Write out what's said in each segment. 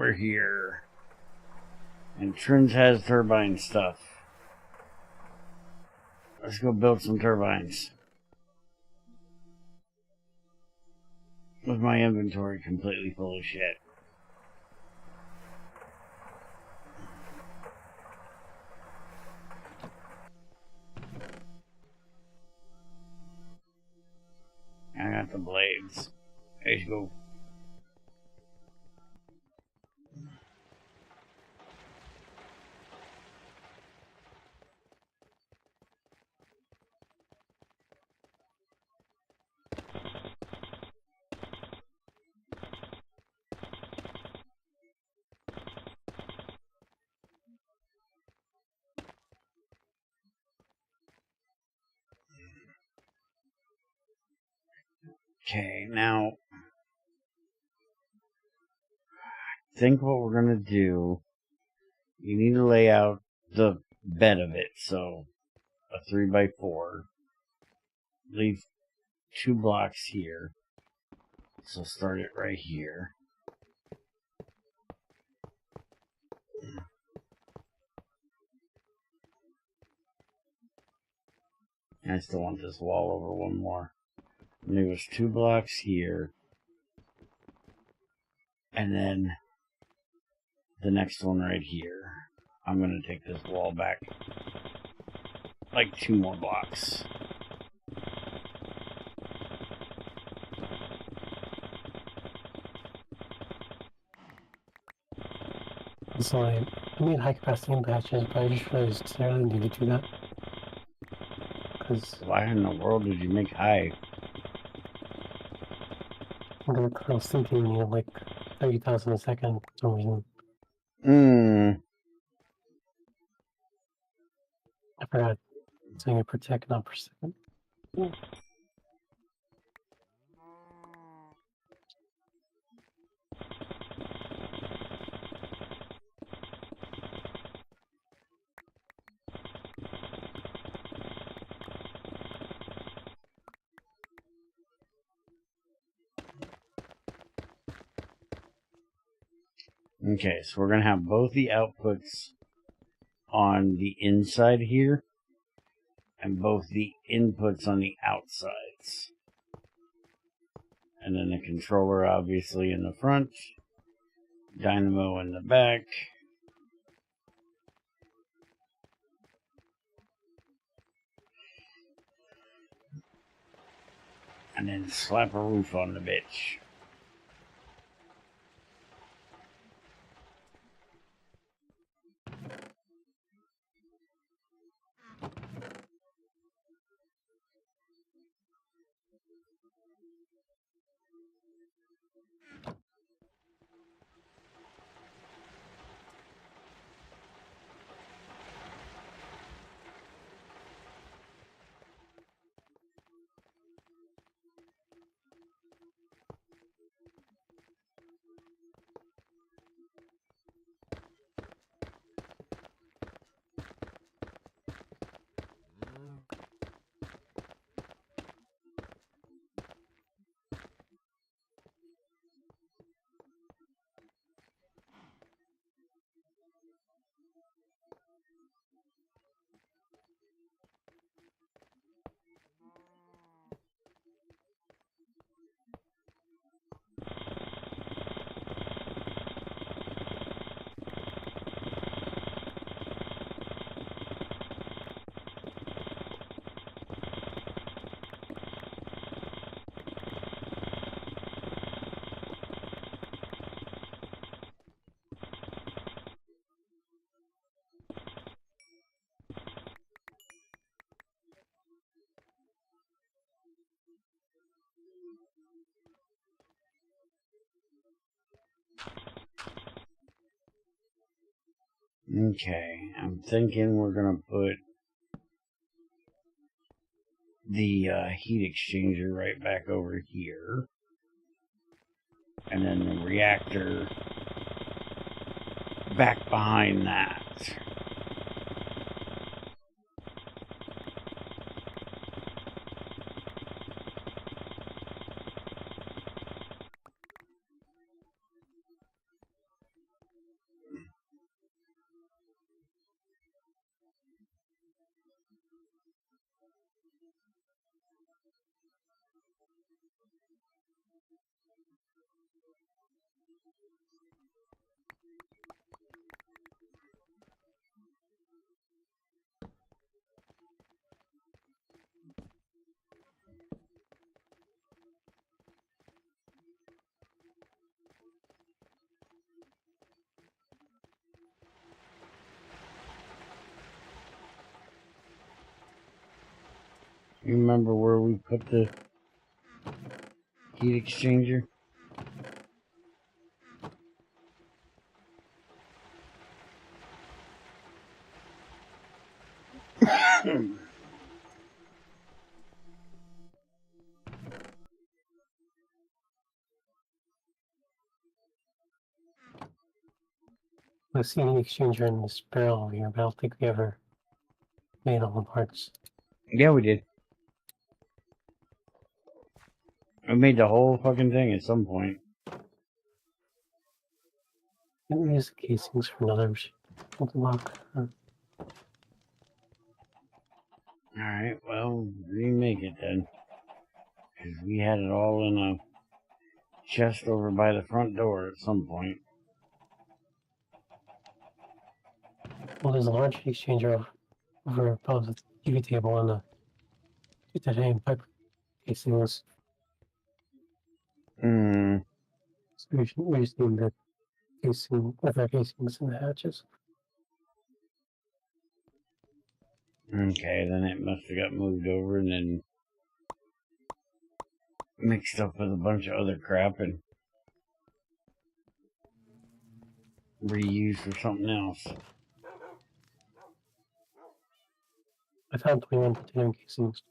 over here. And Trins has turbine stuff. Let's go build some turbines. With my inventory completely full of shit. I got the blades. There you go. Okay, now I think what we're gonna do, you need to lay out the bed of it, so a 3x4. Leave 2 blocks here. So start it right here. I still want this wall over one more. And there was 2 blocks here. And then the next one right here. I'm going to take this wall back like 2 more blocks. So I made high capacity patches, but I just realized I really need to do that. Because why in the world did you make high? I was thinking, you know, like 30,000 a second for some reason. I forgot. Saying it per tick, not per second. Okay, so we're going to have both the outputs on the inside here and both the inputs on the outsides. And then the controller obviously in the front, dynamo in the back. And then slap a roof on the bitch. Okay, I'm thinking we're going to put the heat exchanger right back over here. And then the reactor back behind that. You remember where we put the heat exchanger? I've seen an exchanger in this barrel over here, but I don't think we ever made all the parts. Yeah, we did. We made the whole fucking thing at some point. Didn't we use the casings for another lock? Alright, well, remake it then. Because we had it all in a chest over by the front door at some point. Well, there's a large heat exchanger over above the TV table and the titanium pipe casings. Hmm. So we just need the casing, other casings in the hatches. Okay, then it must have got moved over and then mixed up with a bunch of other crap and reused for something else. I found 21 titanium casings.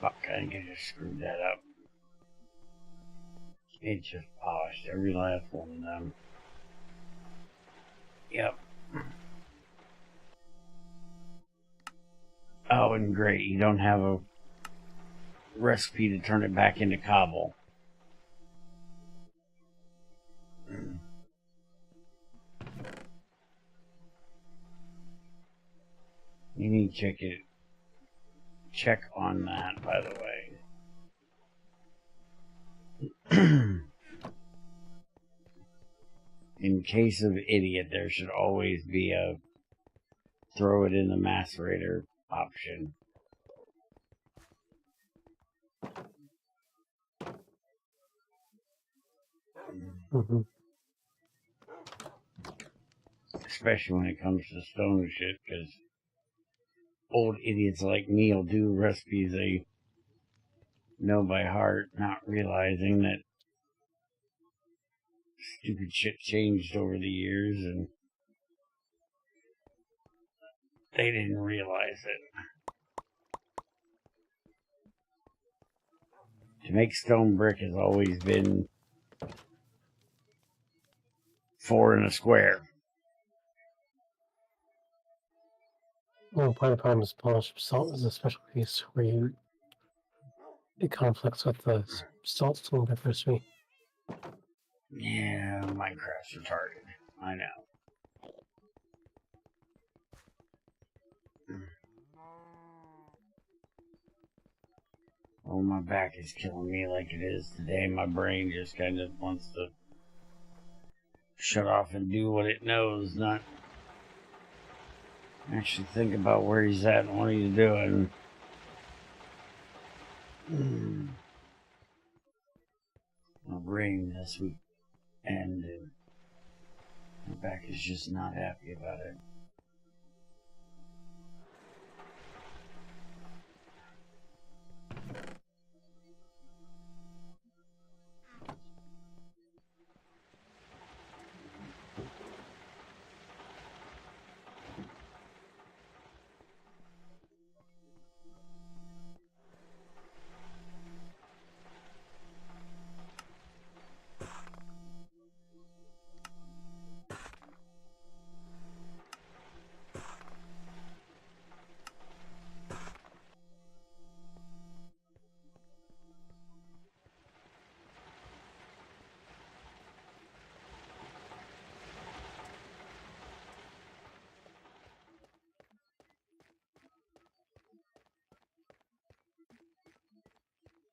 Fuck, I think I just screwed that up. It just polished every last one of them. Yep. Oh, and great, you don't have a recipe to turn it back into cobble. You need to check on that, by the way. In case of idiot, there should always be a throw it in the macerator option. Mm-hmm. Especially when it comes to stone shit, because old idiots like me will do recipes they know by heart, not realizing that stupid shit changed over the years and they didn't realize it. To make stone brick has always been 4 in a square. Well, part of the problem is polished salt is a special case where it conflicts with the salt stone diversity. Yeah, Minecraft's retarded. I know. Oh, my back is killing me like it is today. My brain just kind of wants to shut off and do what it knows, not actually think about where he's at and what he's doing. My brain this week and my back is just not happy about it.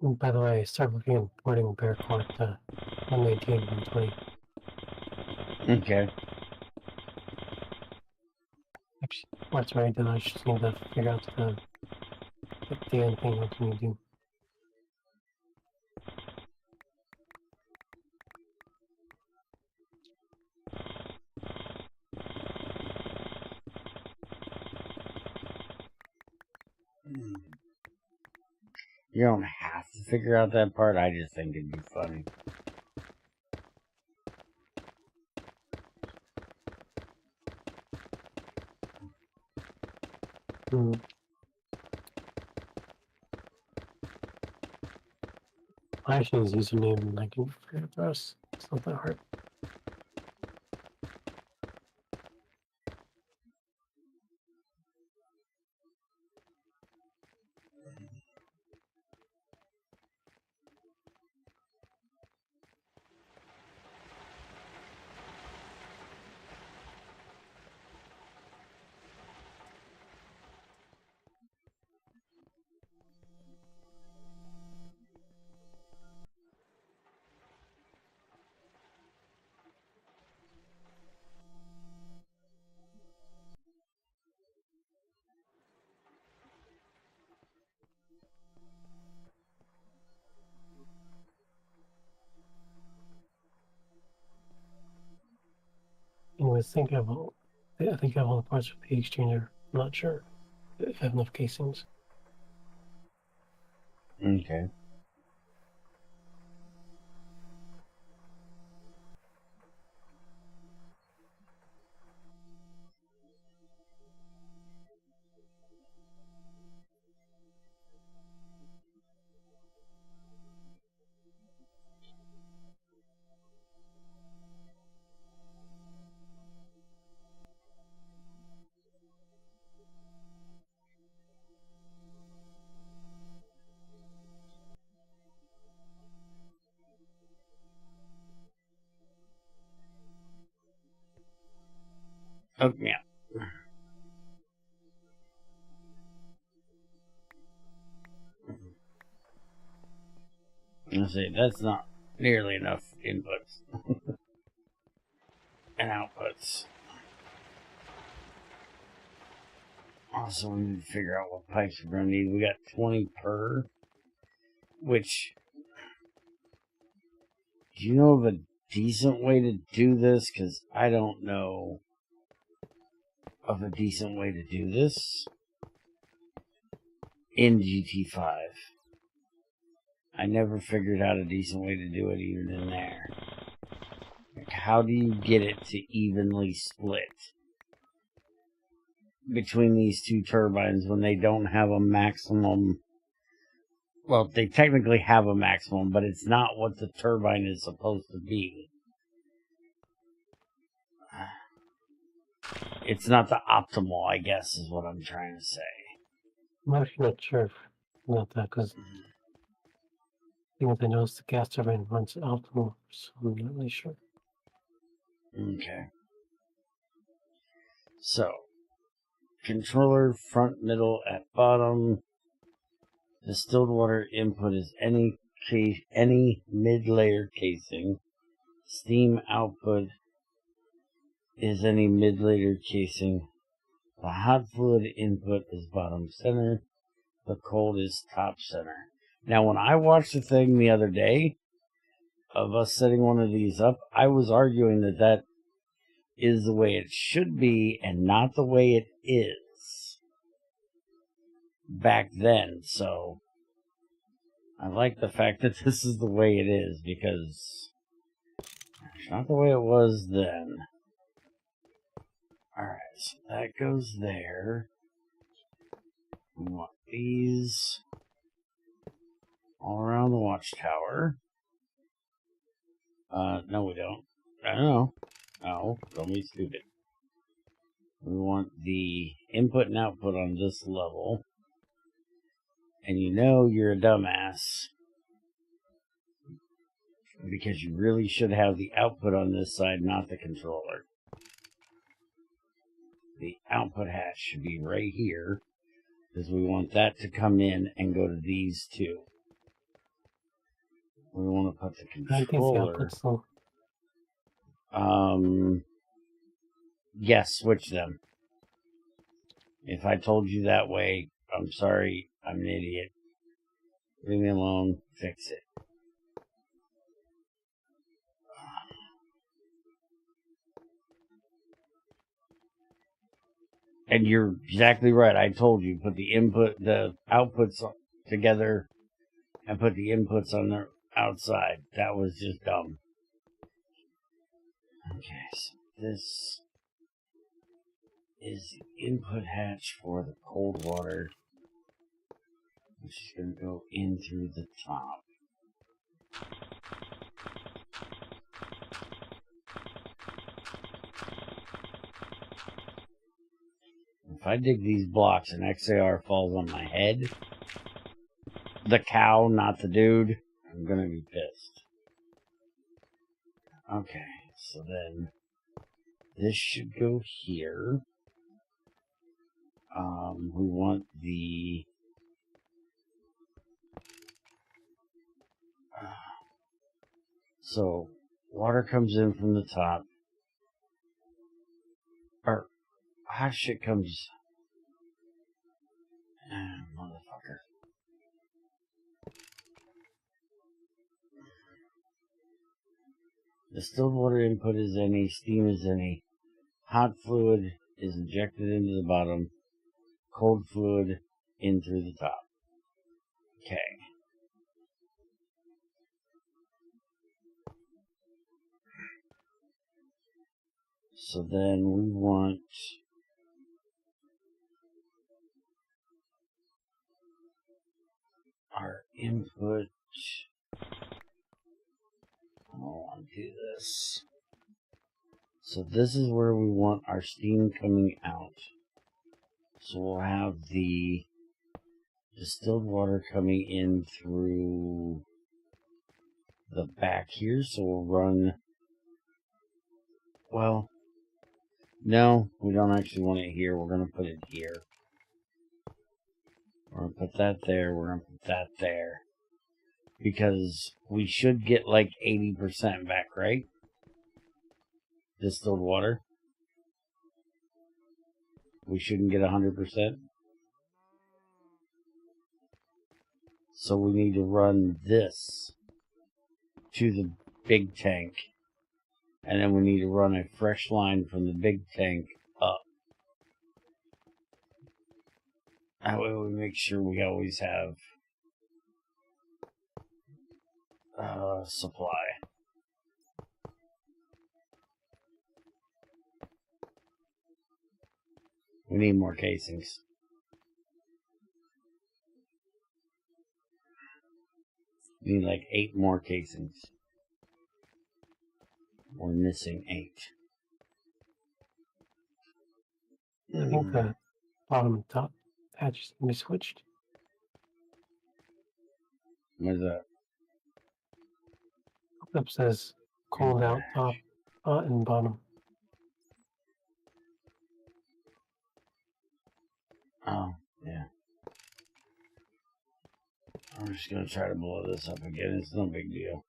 And by the way, start looking at porting BearCore to 119, 120. Okay. Actually, what's right, then I just need to figure out the end thing what you need to do. You don't have to figure out that part. I just think it'd be funny. I actually use username and I can figure it out. It's not that hard. Anyways, I think I have all the parts for the exchanger. I'm not sure if I have enough casings. Okay. Oh, yeah. Let's see, that's not nearly enough inputs and outputs. Also, we need to figure out what pipes we're going to need. We got 20 per, which, do you know of a decent way to do this? Because I don't know of a decent way to do this in GT5. I never figured out a decent way to do it even in there. Like, how do you get it to evenly split between these two turbines when they don't have a maximum? Well, they technically have a maximum, but it's not what the turbine is supposed to be. It's not the optimal, I guess, is what I'm trying to say. I'm actually not sure about that because I think I noticed the gas turbine runs optimal, so I'm not really sure. Okay. So, controller front, middle, at bottom. Distilled water input is any mid-layer casing. Steam output is any mid-layer casing. The hot fluid input is bottom center. The cold is top center. Now, when I watched the thing the other day of us setting one of these up, I was arguing that that is the way it should be and not the way it is back then. So I like the fact that this is the way it is because it's not the way it was then. Alright, so that goes there. We want these all around the watchtower. No, we don't. I don't know. No, don't be stupid. We want the input and output on this level. And you know you're a dumbass because you really should have the output on this side, not the controller. The output hatch should be right here because we want that to come in and go to these two. we want to put the I think the controller. outputs though. Yes, switch them. If I told you that way, I'm sorry, I'm an idiot. Leave me alone, fix it. And you're exactly right. I told you, put the outputs together and put the inputs on the outside. That was just dumb. Okay, so this is the input hatch for the cold water, which is going to go in through the top. If I dig these blocks and XAR falls on my head, the cow, not the dude, I'm going to be pissed. Okay, so then this should go here. We want the so water comes in from the top, or hot shit comes. Motherfucker. Distilled water input is any, steam is any, hot fluid is injected into the bottom, cold fluid in through the top. Okay. So then we want our input. I don't want to do this. So this is where we want our steam coming out. So we'll have the distilled water coming in through the back here. So we'll run, well, no, we don't actually want it here. We're going to put it here. We're going to put that there. We're going to put that there. Because we should get like 80% back, right? Distilled water. We shouldn't get 100%. So we need to run this to the big tank. And then we need to run a fresh line from the big tank up. That way we make sure we always have supply. We need more casings. We need like 8 more casings. We're missing 8. I think the bottom and top hatches can be switched. What's that? Up says cold out top, and bottom. Oh, yeah. I'm just gonna try to blow this up again. It's no big deal.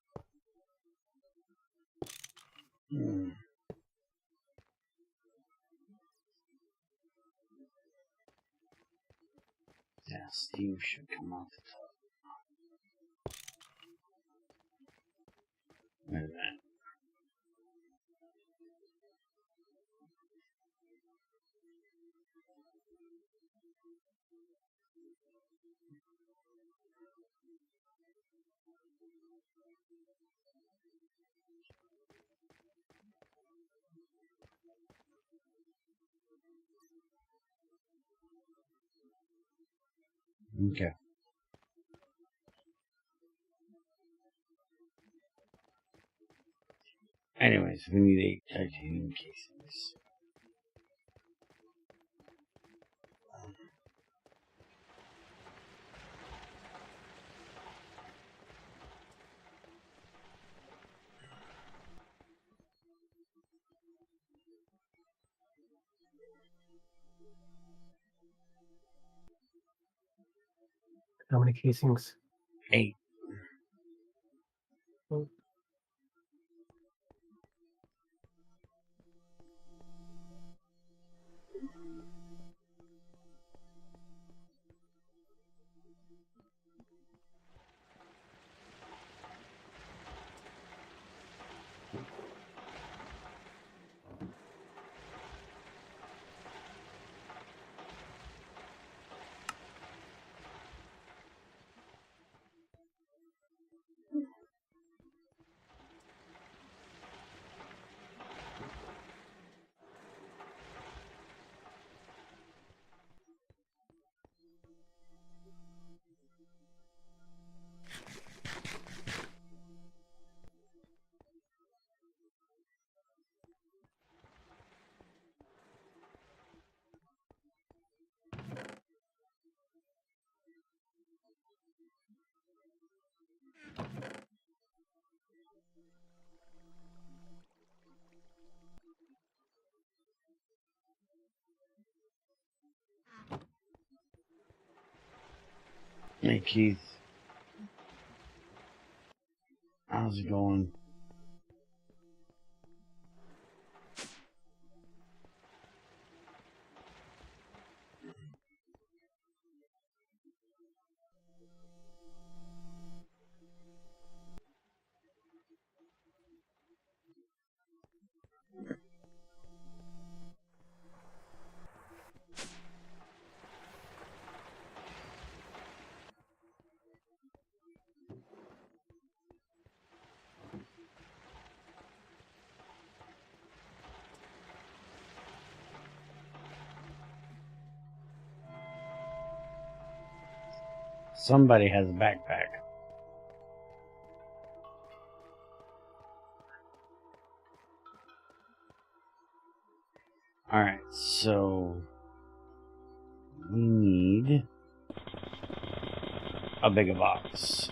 Yeah, steam should come off the top. Wait a minute. Okay. Anyways, we need 8 titanium casings. How many casings? 8. Mm. Hey Keith, how's it going? Somebody has a backpack. Alright, so we need a bigger box.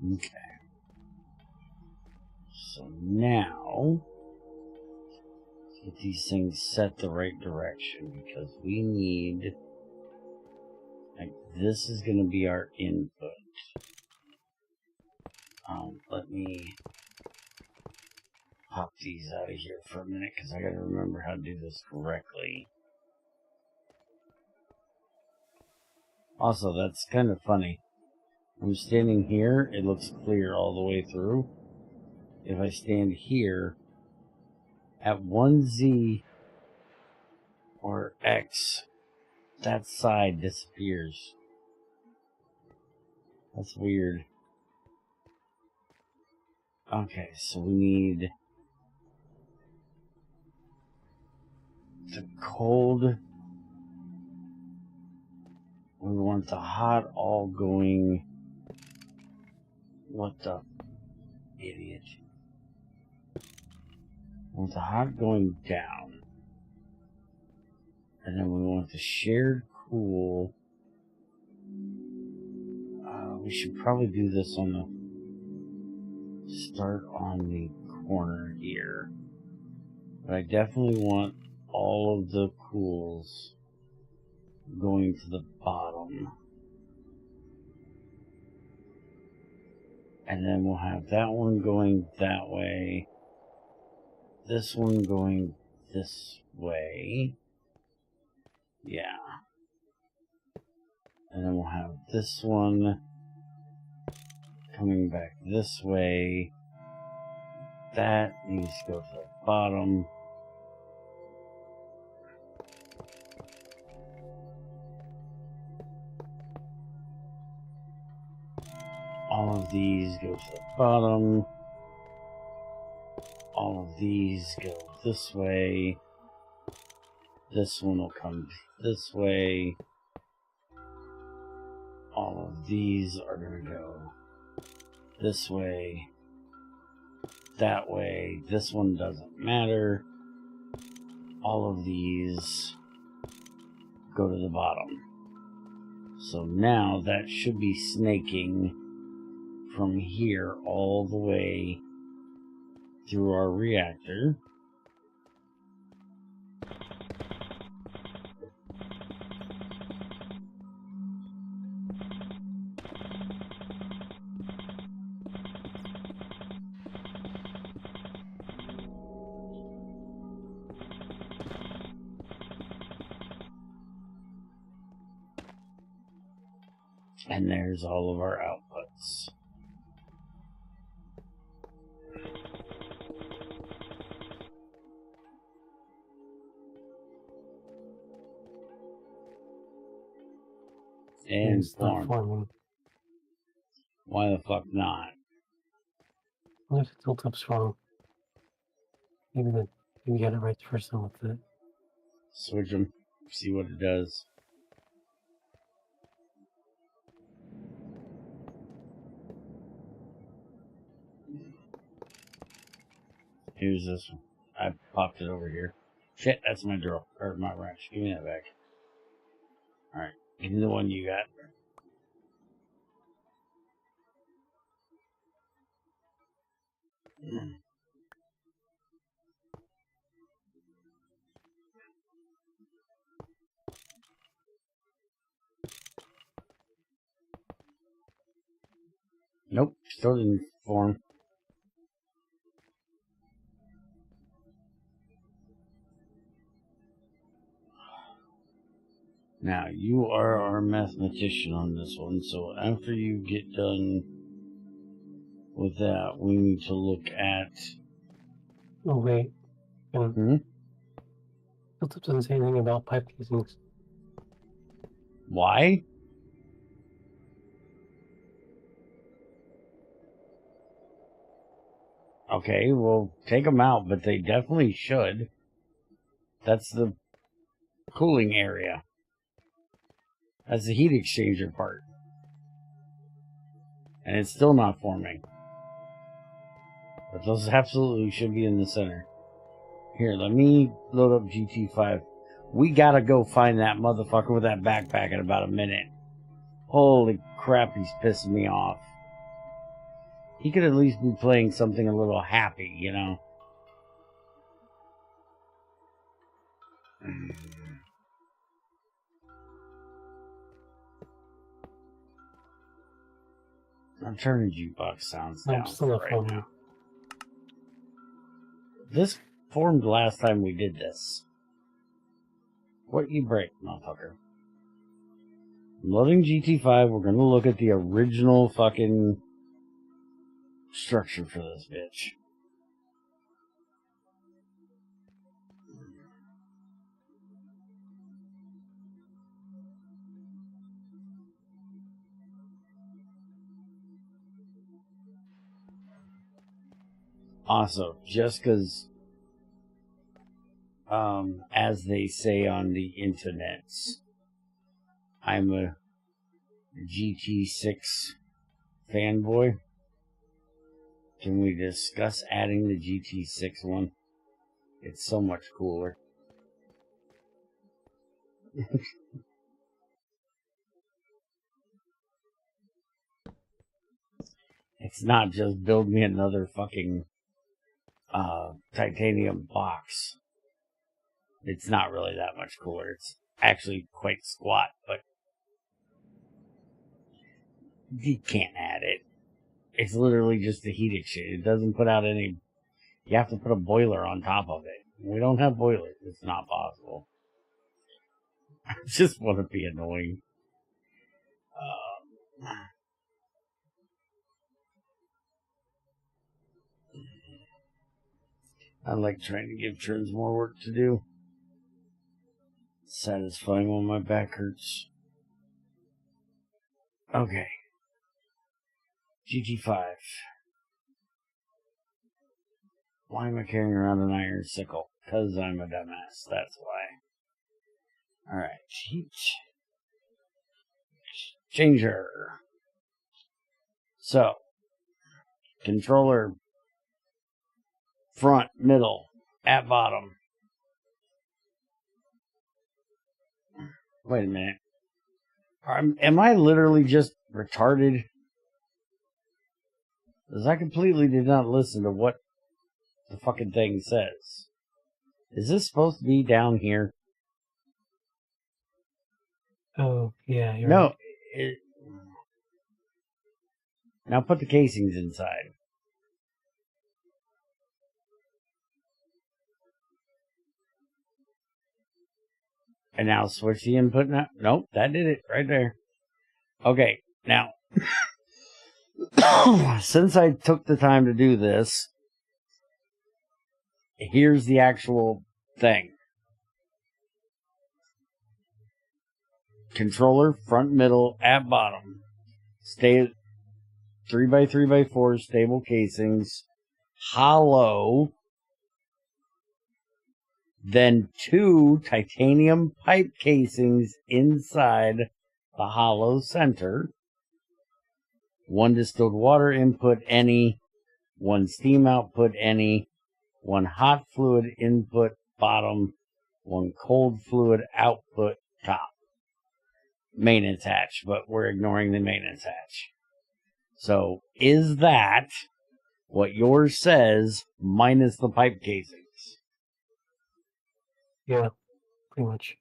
Okay. So now, let's get these things set the right direction because we need, like, this is going to be our input. Let me pop these out of here for a minute because I got to remember how to do this correctly. Also, that's kind of funny. I'm standing here, it looks clear all the way through. If I stand here, at 1Z or X, that side disappears. That's weird. Okay, so we need the cold. We want the hot all going. What the idiot? We want the hot going down. And then we want the shared cool. We should probably do this on the start on the corner here. But I definitely want all of the cools going to the bottom. And then we'll have that one going that way. This one going this way. Yeah. And then we'll have this one coming back this way. That needs to go to the bottom. All of these go to the bottom. All of these go this way. This one will come this way. All of these are going to go this way, that way. This one doesn't matter. All of these go to the bottom. So now that should be snaking from here all the way through our reactor. And there's all of our outputs. And It's not forming. Why the fuck not? What if it's built up strong? Maybe get it right the first time with it. Switch them. See what it does. Here's this one. I popped it over here. Shit, that's my drill. Or my wrench. Give me that back. Alright. Give me the one you got. Nope. Still didn't form. Now, you are our mathematician on this one, so after you get done with that, we need to look at... Oh, wait. Built up doesn't say anything about pipe casings. Why? Okay, well, take them out, but they definitely should. That's the cooling area. That's the heat exchanger part. And it's still not forming. But those absolutely should be in the center. Here, let me load up GT5. We gotta go find that motherfucker with that backpack in about a minute. Holy crap, he's pissing me off. He could at least be playing something a little happy, you know? I'm turning jukebox sounds down right now. This formed last time we did this. What you break, motherfucker? I'm loading GT5. We're gonna look at the original fucking structure for this bitch. Also, just because, as they say on the internets, I'm a GT6 fanboy. Can we discuss adding the GT6 one? It's so much cooler. It's not just build me another fucking titanium box. It's not really that much cooler. It's actually quite squat, but you can't add it. It's literally just a heat exchanger. It doesn't put out any... You have to put a boiler on top of it. We don't have boilers. It's not possible. I just want to be annoying. I like trying to give turns more work to do. It's satisfying when my back hurts. Okay. GT5. Why am I carrying around an iron sickle? Because I'm a dumbass. That's why. Alright, heat changer. So, controller front, middle, at bottom. Wait a minute. Am I literally just retarded? Because I completely did not listen to what the fucking thing says. Is this supposed to be down here? Oh, yeah, you're No. right. Now put the casings inside. And now switch the input now. Nope, that did it right there. Okay, now, since I took the time to do this, here's the actual thing. Controller, front, middle, at bottom. Stay 3x3x4 stable casings. Hollow. Then 2 titanium pipe casings inside the hollow center. 1 distilled water input, any. 1 steam output, any. 1 hot fluid input, bottom. 1 cold fluid output, top. Maintenance hatch, but we're ignoring the maintenance hatch. So, is that what yours says minus the pipe casings? Yeah, pretty much.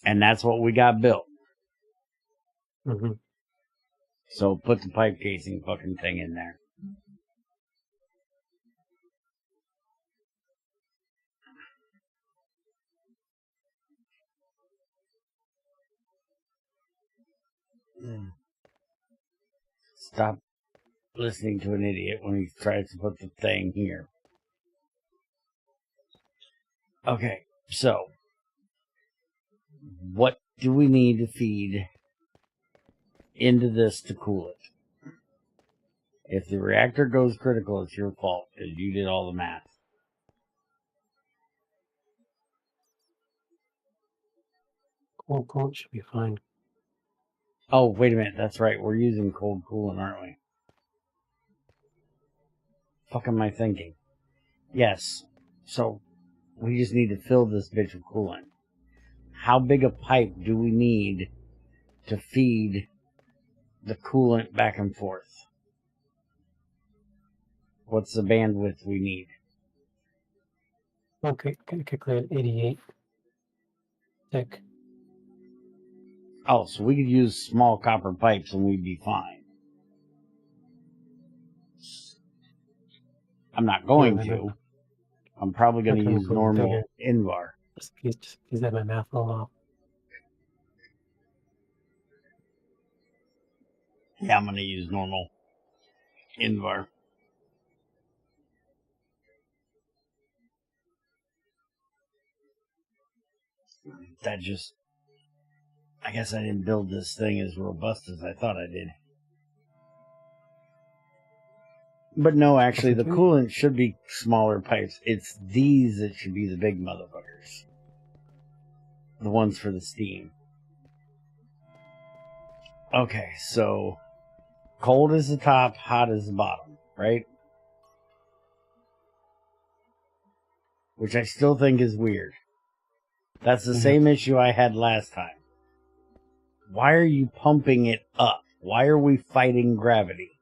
And that's what we got built. Mm-hmm. So put the pipe casing fucking thing in there. Stop listening to an idiot when he tries to put the thing here. Okay, so what do we need to feed into this to cool it? If the reactor goes critical, it's your fault because you did all the math. Cold coolant should be fine. Oh, wait a minute. That's right. We're using cold coolant, aren't we? Fuck am I thinking? Yes. So we just need to fill this bitch with coolant. How big a pipe do we need to feed the coolant back and forth? What's the bandwidth we need? Okay, calculate 88 thick. Oh, so we could use small copper pipes and we'd be fine. I'm not going to. I'm probably going to use normal Invar. Just that my math all off. Yeah, I'm going to use normal Invar. That just... I guess I didn't build this thing as robust as I thought I did. But no, actually, the coolant should be smaller pipes. It's these that should be the big motherfuckers. The ones for the steam. Okay, so... cold is the top, hot is the bottom, right? Which I still think is weird. That's the same issue I had last time. Why are you pumping it up? Why are we fighting gravity?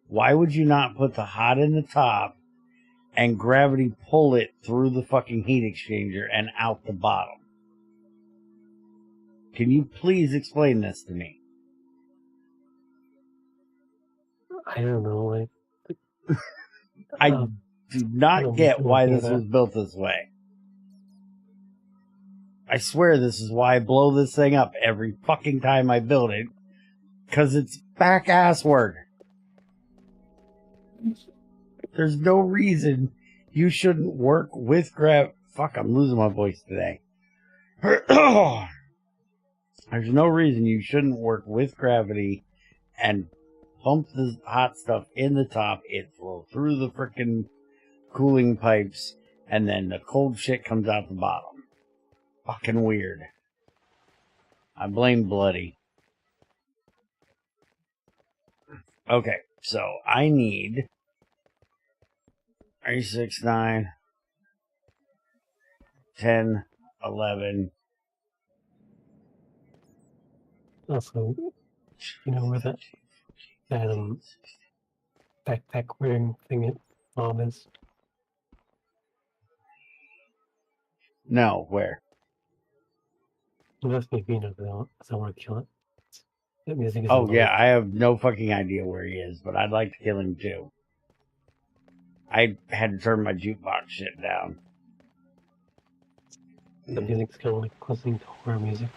Why would you not put the hot in the top and gravity pull it through the fucking heat exchanger and out the bottom? Can you please explain this to me? I don't know. I do not get why this was built this way. I swear this is why I blow this thing up every fucking time I build it. Because it's back ass work. There's no reason you shouldn't work with Fuck, I'm losing my voice today. There's no reason you shouldn't work with gravity and pump the hot stuff in the top. It flows through the frickin' cooling pipes, and then the cold shit comes out the bottom. fucking weird. I blame Bloody. Okay, so I need 3, 6, 9, 10, 11. Also, you know where that backpack wearing thing at mom is? No, where? Well, that's me being over there, because I want to kill it. That music is Oh, yeah, annoying. I have no fucking idea where he is, but I'd like to kill him too. I had to turn my jukebox shit down. The music's kind of like listening to horror music.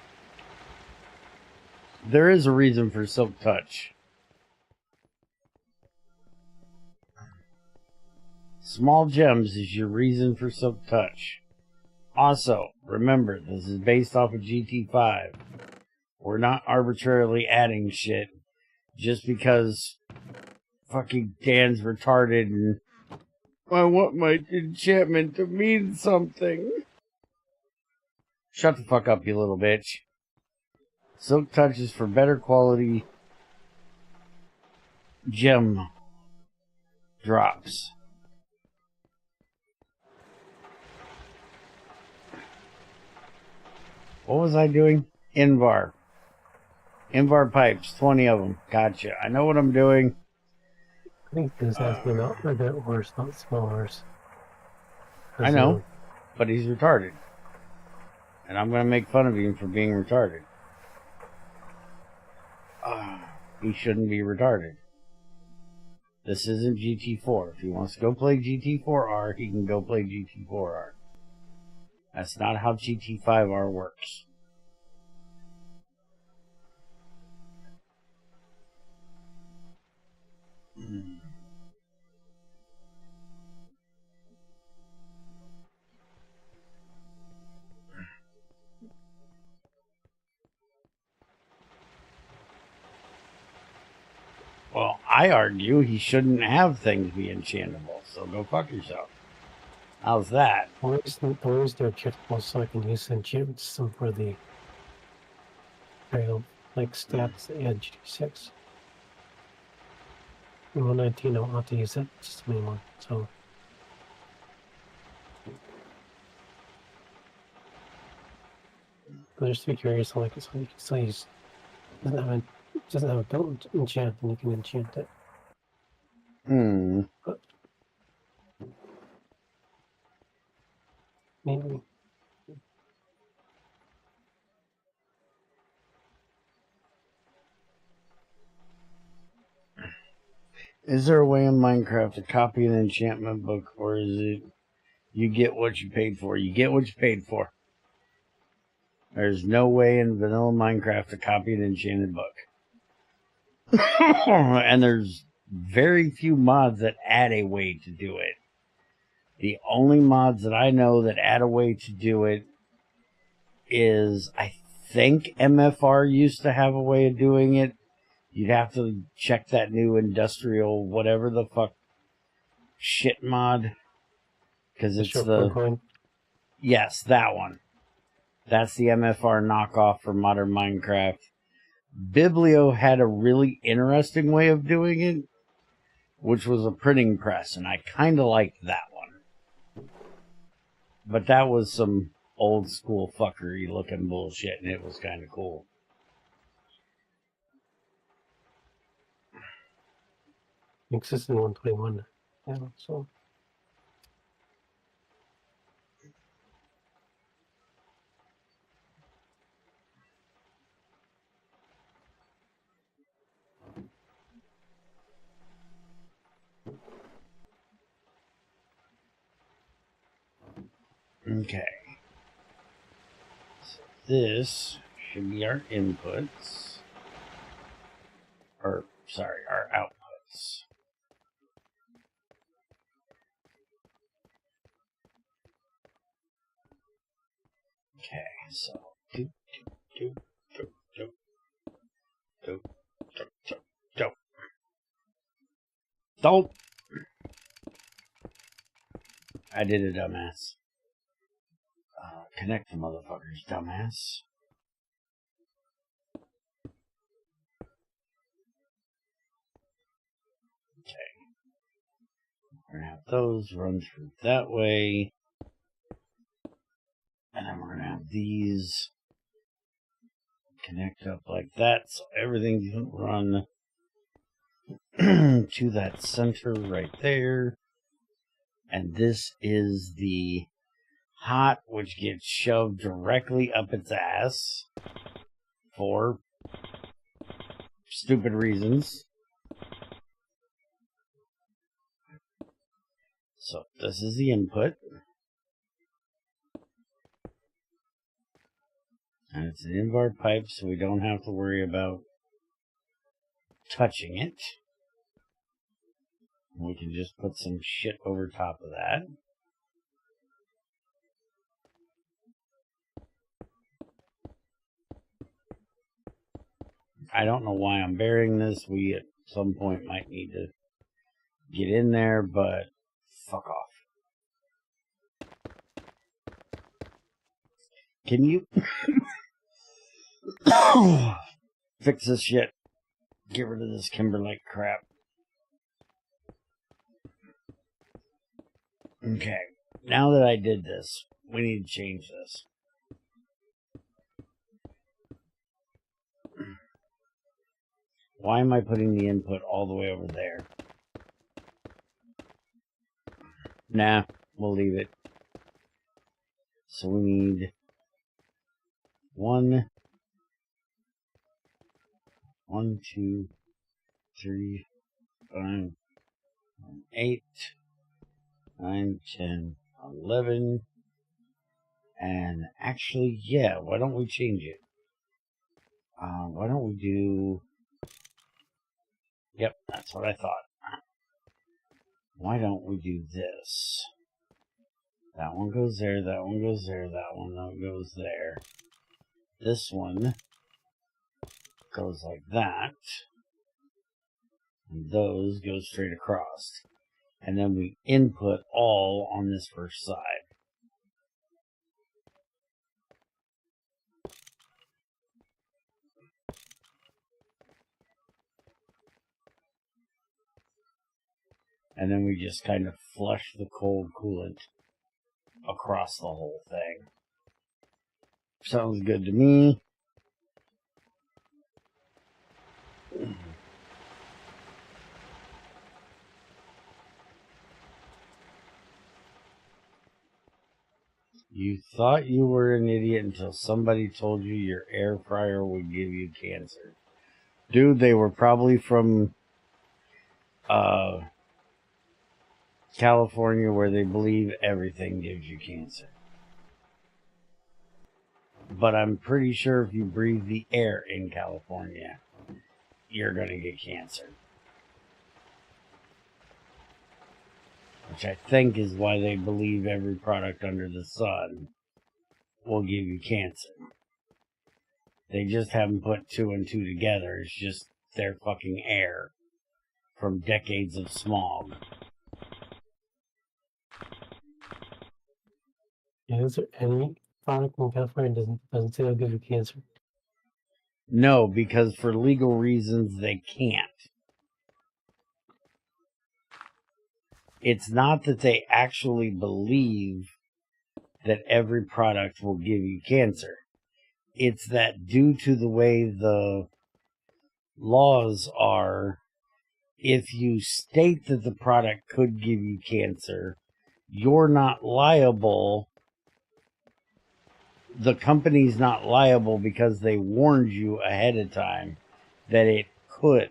There is a reason for Silk Touch. Small Gems is your reason for Silk Touch. Also, remember, this is based off of GT5. We're not arbitrarily adding shit just because fucking Dan's retarded and I want my enchantment to mean something. Shut the fuck up, you little bitch. Silk Touch is for better quality gem drops. What was I doing? Invar. Invar pipes, 20 of them. Gotcha. I know what I'm doing. I think this has been a bit worse, not smaller. I know, but he's retarded. And I'm going to make fun of him for being retarded. He shouldn't be retarded. This isn't GT4. If he wants to go play GT4R, he can go play GT4R. That's not how GT5R works. Well, I argue he shouldn't have things be enchantable, so go fuck yourself. How's that? Where's the enchantable so I can use the enchantment system for the like stats and GT6. In 119, I don't have to use that system anymore, so. But just to be curious, like it's like so use doesn't have a built enchant, and you can enchant it. But maybe. Is there a way in Minecraft to copy an enchantment book, or is it you get what you paid for? You get what you paid for. There's no way in vanilla Minecraft to copy an enchanted book. And there's very few mods that add a way to do it. The only mods that I know that add a way to do it is, I think MFR used to have a way of doing it. You'd have to check that new industrial whatever the fuck shit mod. Because it's the... Yes, that one. That's the MFR knockoff for modern Minecraft. Biblio had a really interesting way of doing it, which was a printing press, and I kind of liked that one. But that was some old school fuckery looking bullshit, and it was kind of cool. Exists in 121. Yeah, so. Okay. So this should be our inputs. Or, sorry, our outputs. Okay, so don't. I did a dumbass. Connect the motherfuckers, dumbass. Okay. We're gonna have those run through that way. And then we're gonna have these connect up like that, so everything can run to that center right there. And this is the hot, which gets shoved directly up its ass for stupid reasons. So this is the input. And it's an invar pipe, so we don't have to worry about touching it. We can just put some shit over top of that. I don't know why I'm burying this. We at some point might need to get in there, but fuck off. Can you fix this shit? Get rid of this Kimberlite crap. Okay, now that I did this, we need to change this. Why am I putting the input all the way over there? Nah, we'll leave it. So we need 1, 2, 3, 5, 8, 9, 10, 11. And actually, yeah, why don't we change it? Why don't we do... Yep, that's what I thought. Why don't we do this? That one goes there, that one goes there, that one goes there. This one goes like that. And those go straight across. And then we input all on this first side. And then we just kind of flush the cold coolant across the whole thing. Sounds good to me. You thought you were an idiot until somebody told you your air fryer would give you cancer. Dude, they were probably from California, where they believe everything gives you cancer. But I'm pretty sure if you breathe the air in California, you're going to get cancer. Which I think is why they believe every product under the sun will give you cancer. They just haven't put 2 and 2 together. It's just their fucking air from decades of smog. Yeah, is there any product in California doesn't say it'll give you cancer? No, because for legal reasons they can't. It's not that they actually believe that every product will give you cancer. It's that due to the way the laws are, if you state that the product could give you cancer, you're not liable. The company's not liable because they warned you ahead of time that it could.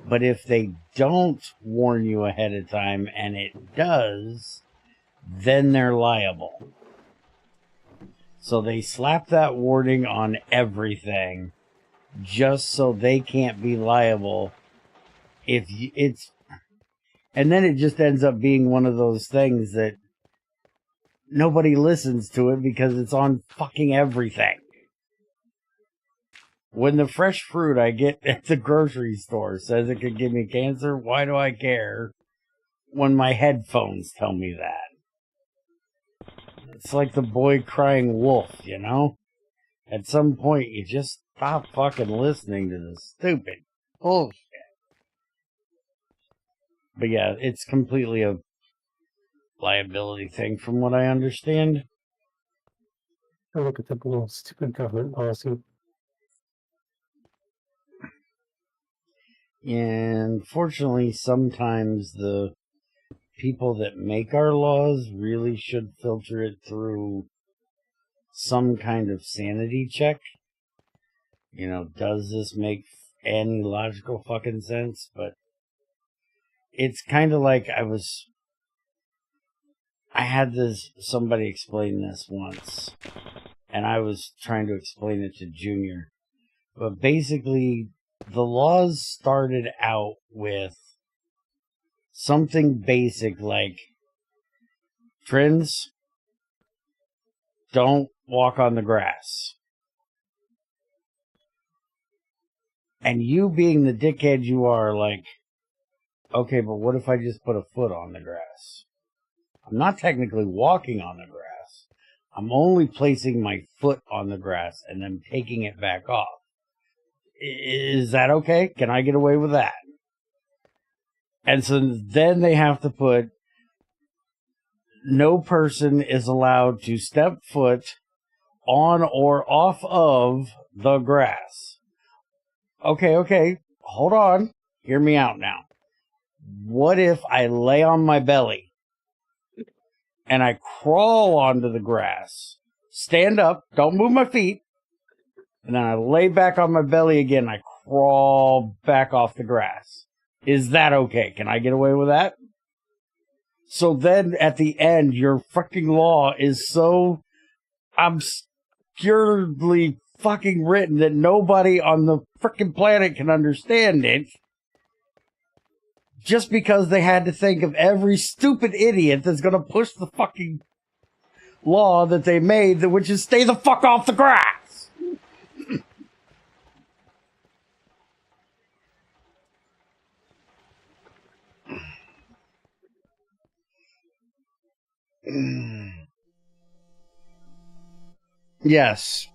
But if they don't warn you ahead of time and it does, then they're liable. So they slap that warning on everything just so they can't be liable. And then it just ends up being one of those things that nobody listens to it because it's on fucking everything. When the fresh fruit I get at the grocery store says it could give me cancer, why do I care when my headphones tell me that? It's like the boy crying wolf, you know? At some point, you just stop fucking listening to this stupid bullshit. But yeah, it's completely a liability thing from what I understand. I look at the little stupid government policy. And fortunately, sometimes the people that make our laws really should filter it through some kind of sanity check. You know, does this make any logical fucking sense? But it's kind of like I had somebody explain this once, and I was trying to explain it to Junior. But basically, the laws started out with something basic like, friends, don't walk on the grass. And you being the dickhead you are, like, okay, but what if I just put a foot on the grass? I'm not technically walking on the grass. I'm only placing my foot on the grass and then taking it back off. Is that okay? Can I get away with that? And so then they have to put, no person is allowed to step foot on or off of the grass. Okay, hold on. Hear me out now. What if I lay on my belly and I crawl onto the grass, stand up, don't move my feet, and then I lay back on my belly again, I crawl back off the grass? Is that okay? Can I get away with that? So then at the end, your fucking law is so obscurely fucking written that nobody on the freaking planet can understand it, just because they had to think of every stupid idiot that's going to push the fucking law that they made, which is stay the fuck off the grass. Yes.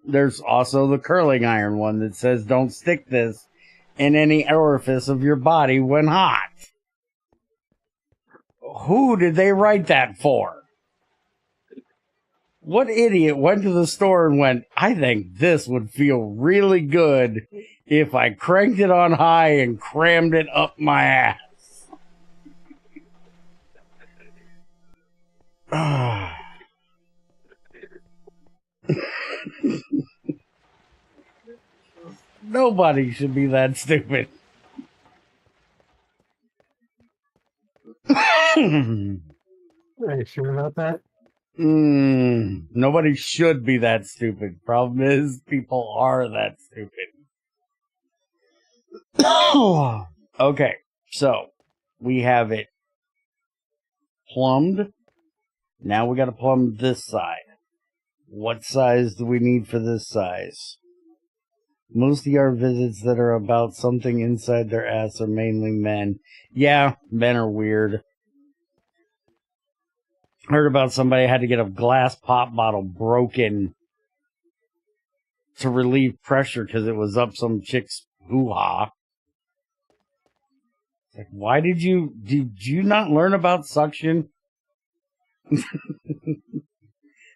There's also the curling iron one that says don't stick this in any orifice of your body when hot. Who did they write that for? What idiot went to the store and went, I think this would feel really good if I cranked it on high and crammed it up my ass? Nobody should be that stupid. Are you sure about that? Nobody should be that stupid. Problem is, people are that stupid. Okay, so we have it plumbed. Now we got to plumb this side. What size do we need for this size? Most of our visits that are about something inside their ass are mainly men. Yeah, men are weird. Heard about somebody had to get a glass pop bottle broken to relieve pressure because it was up some chick's hoo-ha. Like, why did you not learn about suction?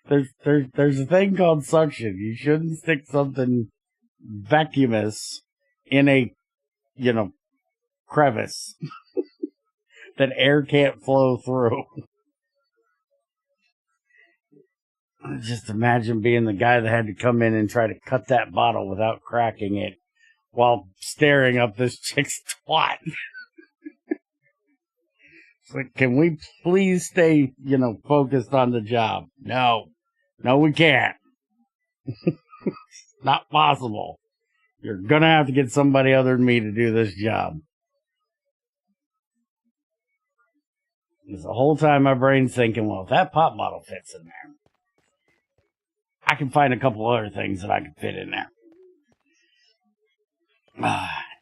There's a thing called suction. You shouldn't stick something vacuumous in a, crevice that air can't flow through. Just imagine being the guy that had to come in and try to cut that bottle without cracking it while staring up this chick's twat. It's like, can we please stay, focused on the job? No, we can't. Not possible. You're gonna have to get somebody other than me to do this job. Because the whole time my brain's thinking, well, if that pop bottle fits in there, I can find a couple other things that I can fit in there.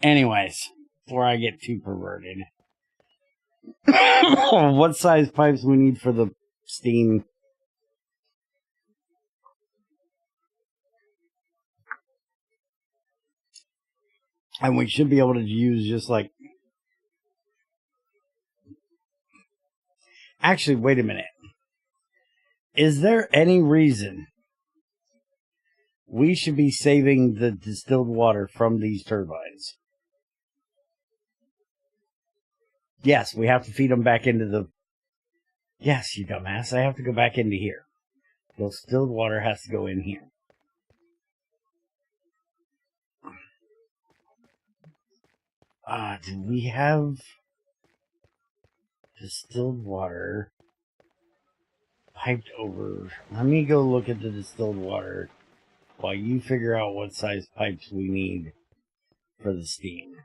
Anyways, before I get too perverted, what size pipes we need for the steam And we should be able to use just like... Actually, wait a minute. Is there any reason we should be saving the distilled water from these turbines? Yes, we have to feed them back into the... Yes, you dumbass. I have to go back into here. The distilled water has to go in here. Do we have distilled water piped over? Let me go look at the distilled water while you figure out what size pipes we need for the steam.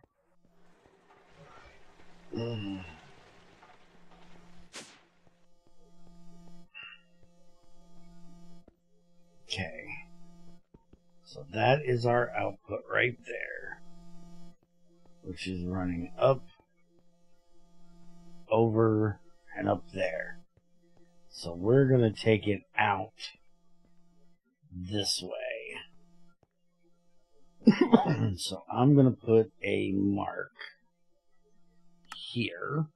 Okay. So that is our output right there, which is running up, over, and up there. So we're going to take it out this way. So I'm going to put a mark here.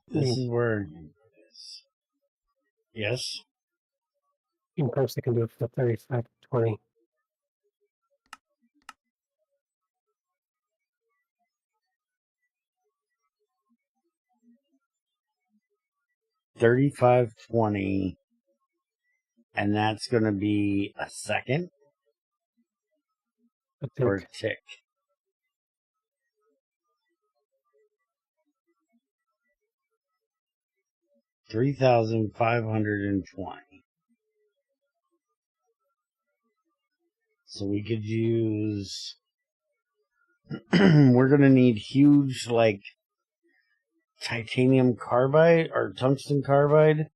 This is where it is. Yes? Perhaps they can do it for 35-20. $35.20, and that's going to be a second or a tick. $3,520. So we could use. We're going to need huge, like, titanium carbide or tungsten carbide.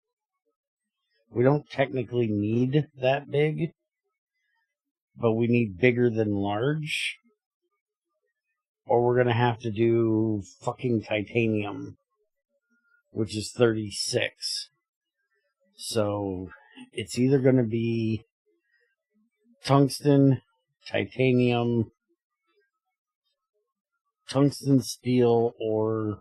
We don't technically need that big, but we need bigger than large. Or we're going to have to do fucking titanium, which is 36. So it's either going to be tungsten, titanium, tungsten steel, or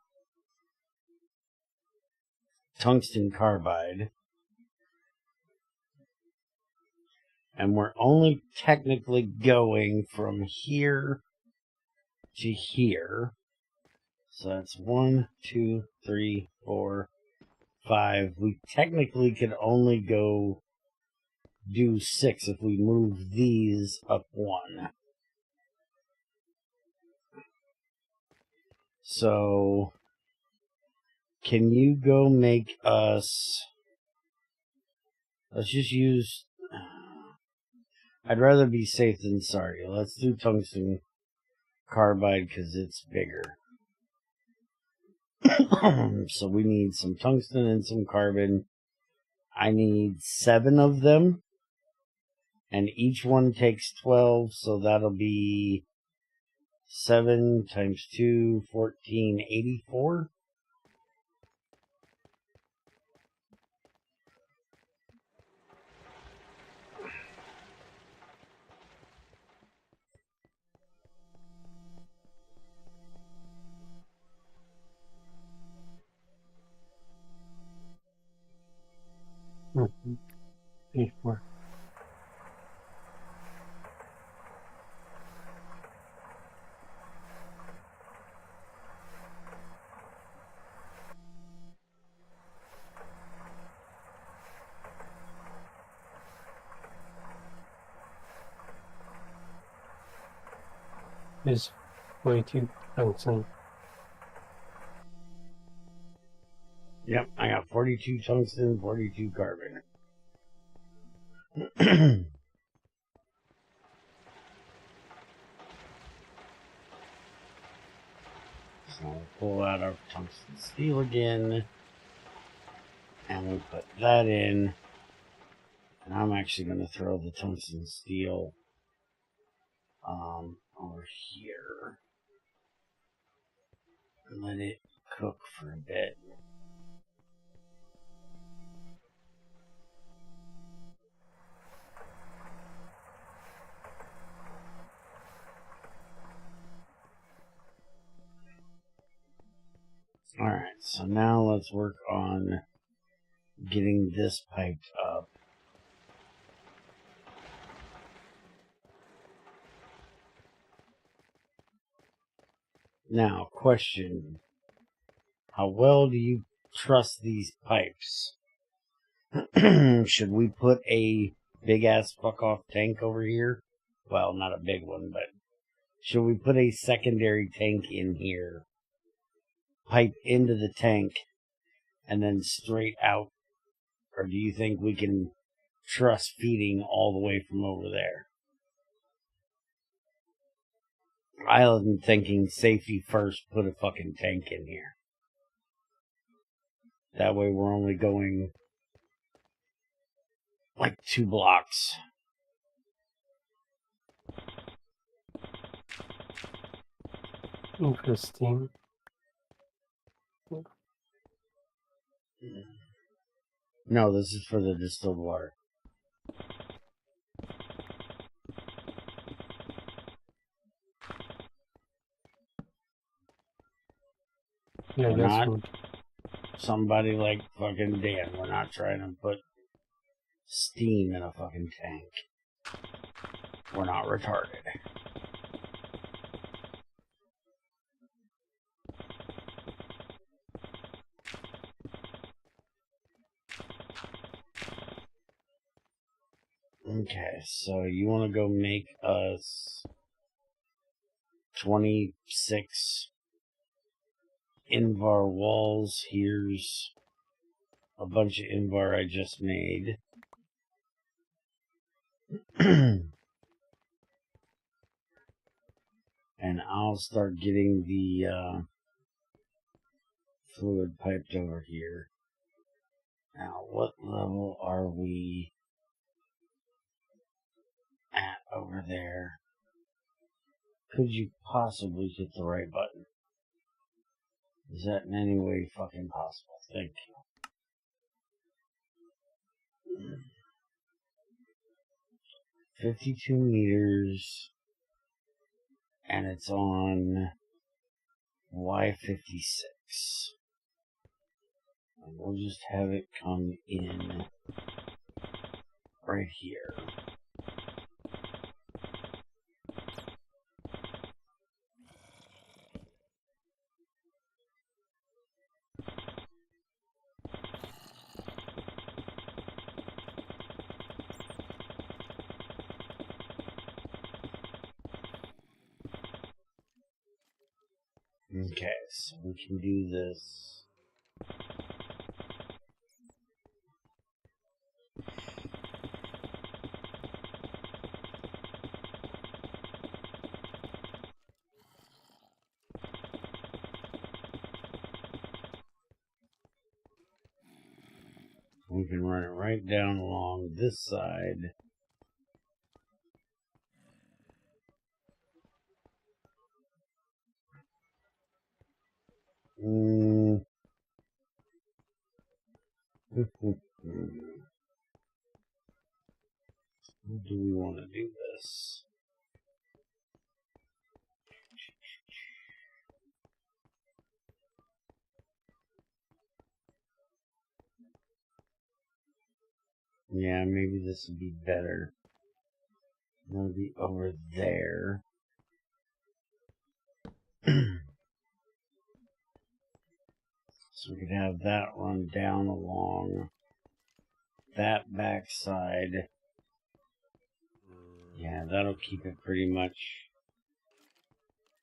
tungsten carbide. And we're only technically going from here to here. So that's 1, 2, 3, 4, 5. We technically could only go do 6 if we move these up 1. So can you go make us... Let's just use... I'd rather be safe than sorry. Let's do tungsten carbide because it's bigger. So we need some tungsten and some carbon. I need 7 of them. And each one takes 12, so that'll be 7 times 2, 14, 84. Mm-hmm. 84. Is 42 tungsten. Yep, I got 42 tungsten, 42 carbon. So we'll pull out our tungsten steel again. And we put that in. And I'm actually going to throw the tungsten steel over here. And let it cook for a bit. Alright, so now let's work on getting this piped up. Now, question. How well do you trust these pipes? Should we put a big-ass fuck-off tank over here? Well, not a big one, but should we put a secondary tank in here? Pipe into the tank and then straight out? Or do you think we can trust feeding all the way from over there? I'm thinking safety first, put a fucking tank in here. That way we're only going like 2 blocks. Interesting. No, this is for the distilled water. Yeah, We're that's not food. somebody like fucking Dan. We're not trying to put steam in a fucking tank. We're not retarded. Okay, so you want to go make us 26 Invar walls. Here's a bunch of Invar I just made. And I'll start getting the fluid piped over here. Now, what level are we at over there? Could you possibly hit the right button? Is that in any way fucking possible? Thank you. 52 meters. And it's on Y56. And we'll just have it come in right here. Okay, so we can do this. We can run it right down along this side. How do we want to do this? Yeah, maybe this would be better. It'll be over there. So we could have that run down along that backside. Yeah, that'll keep it pretty much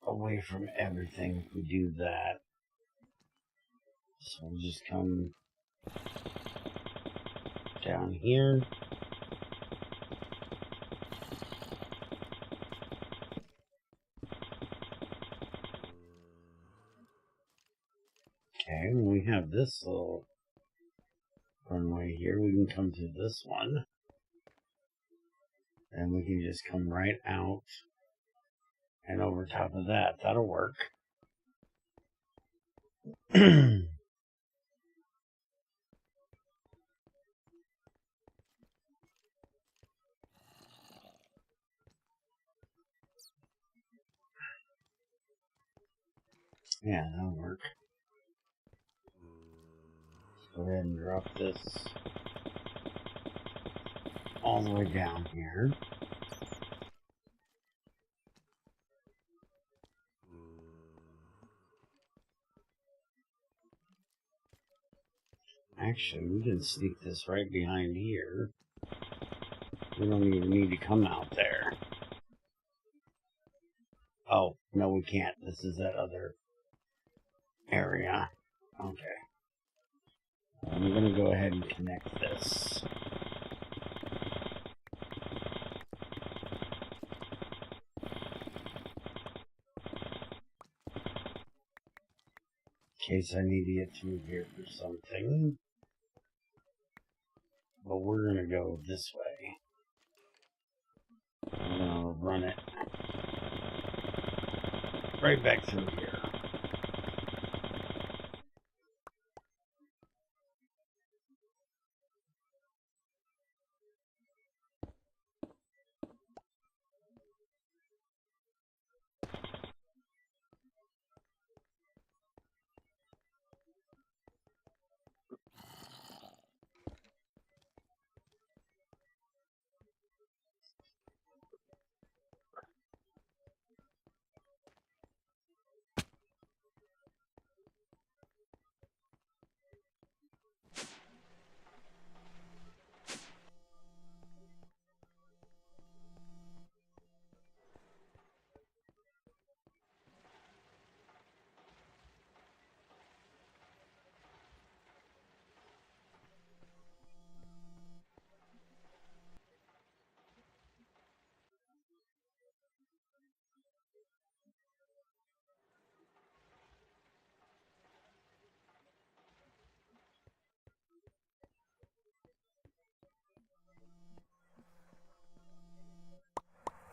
away from everything if we do that. So we'll just come down here. have this little runway here. We can come to this one. And we can just come right out and over top of that. That'll work. Yeah, that'll work. Let's go ahead and drop this all the way down here. Actually, we can sneak this right behind here. We don't even need to come out there. Oh, no, we can't. This is that other area. Okay. I'm going to go ahead and connect this. In case I need to get through here for something. But we're going to go this way. I'm going to run it right back through here.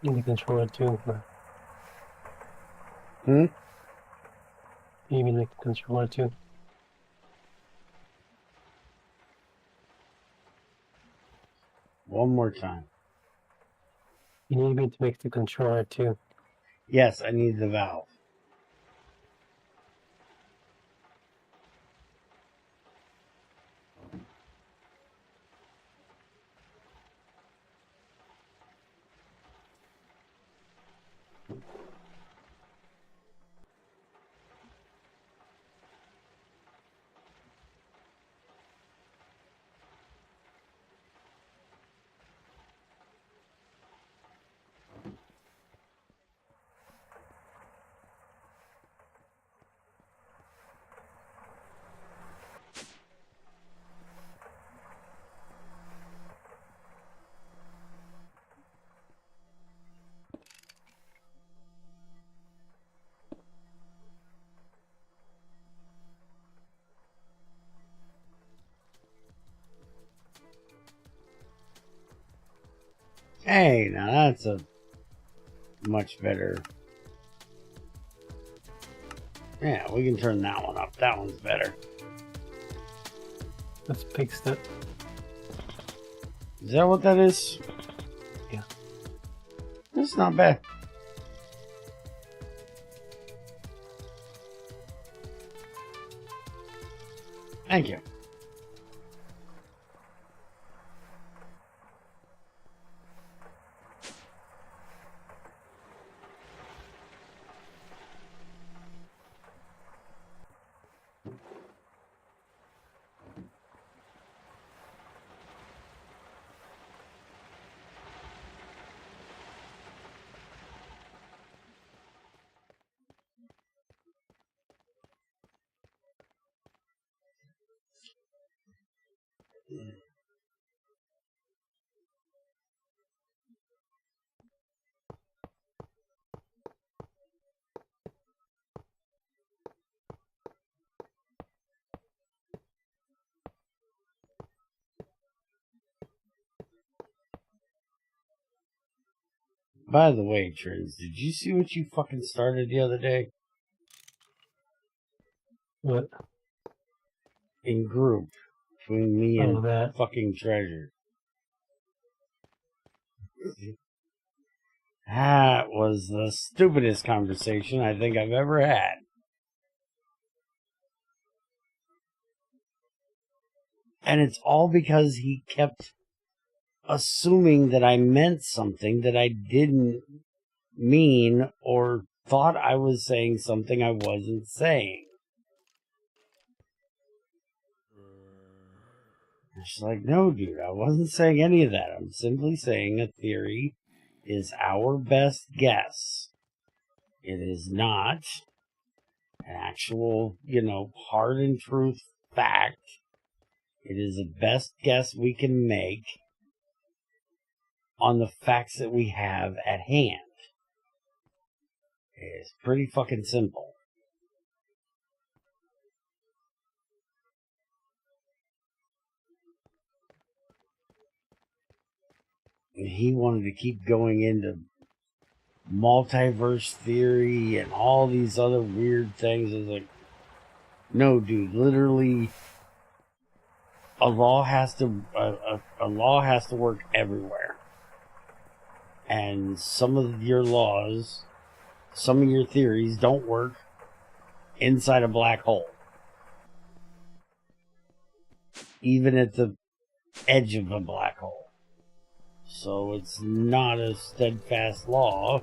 You need the controller too. Hmm? You need the controller too. One more time. You need me to make the controller too. Yes, I need the valve. Hey, now that's a much better. Yeah, we can turn that one up. That one's better. That's a big step. Is that what that is? Yeah. That's not bad. Thank you. By the way, Trins, did you see what you fucking started the other day? What? In group. Between me Oh, and that. fucking Treasure. That was the stupidest conversation I think I've ever had. And it's all because he kept assuming that I meant something that I didn't mean, or thought I was saying something I wasn't saying. It's like, no, dude, I wasn't saying any of that. I'm simply saying a theory is our best guess. It is not an actual, hard and truth fact. It is the best guess we can make on the facts that we have at hand. It's pretty fucking simple. And he wanted to keep going into multiverse theory and all these other weird things. It's like, no, dude, literally, a law has to work everywhere. And some of your laws, some of your theories don't work inside a black hole. Even at the edge of a black hole. So it's not a steadfast law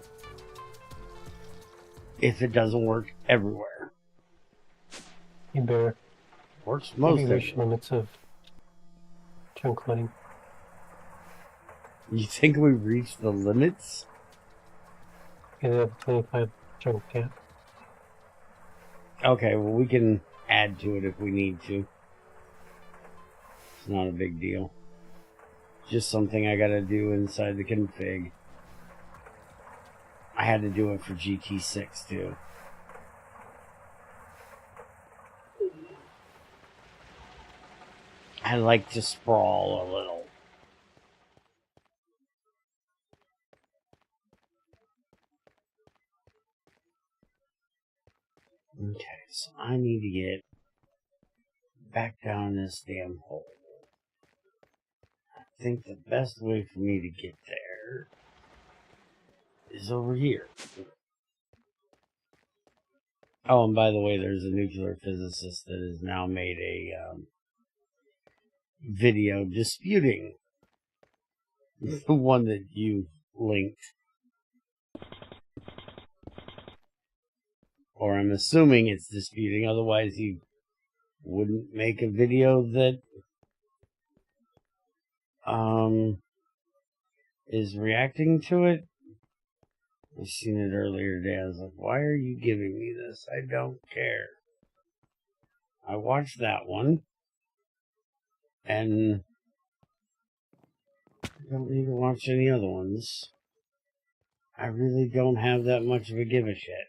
if it doesn't work everywhere. You better. Works most reach everywhere. limits of chunk letting. You think we reached the limits? Yeah, they have 25 chunk cap. Okay, well, we can add to it if we need to. It's not a big deal. Just something I gotta do inside the config. I had to do it for GT6 too. I like to sprawl a little. Okay, so I need to get back down this damn hole. I think the best way for me to get there is over here. Oh, and by the way, there's a nuclear physicist that has now made a video disputing the one that you linked. Or I'm assuming it's disputing, otherwise he wouldn't make a video that is reacting to it. I seen it earlier today. I was like, why are you giving me this? I don't care. I watched that one, and I don't need to watch any other ones. I really don't have that much of a give a shit.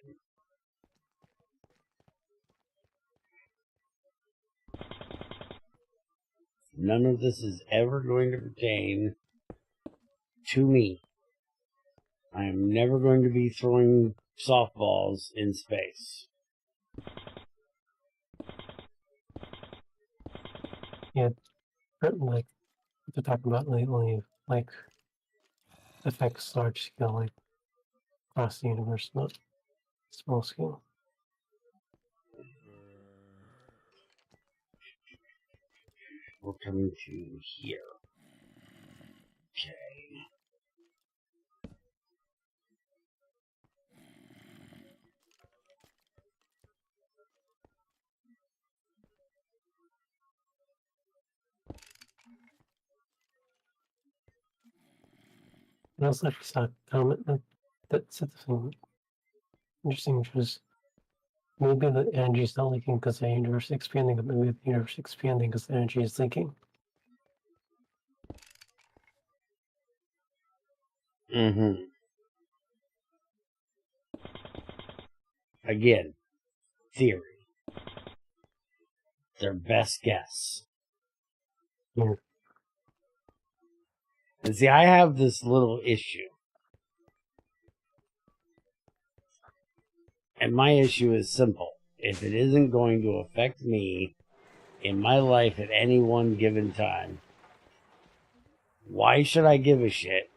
None of this is ever going to pertain to me. I am never going to be throwing softballs in space. Yeah, like they're talking about lately, like affects large scale, like across the universe, not small scale. We're coming to here. Okay. And I also actually saw a comment that said something interesting, which was maybe the energy is not leaking because the universe is expanding, but maybe the universe is expanding because the energy is leaking. Mm-hmm. Again, theory. Their best guess. Yeah. And see, I have this little issue. And my issue is simple. If it isn't going to affect me in my life at any one given time, why should I give a shit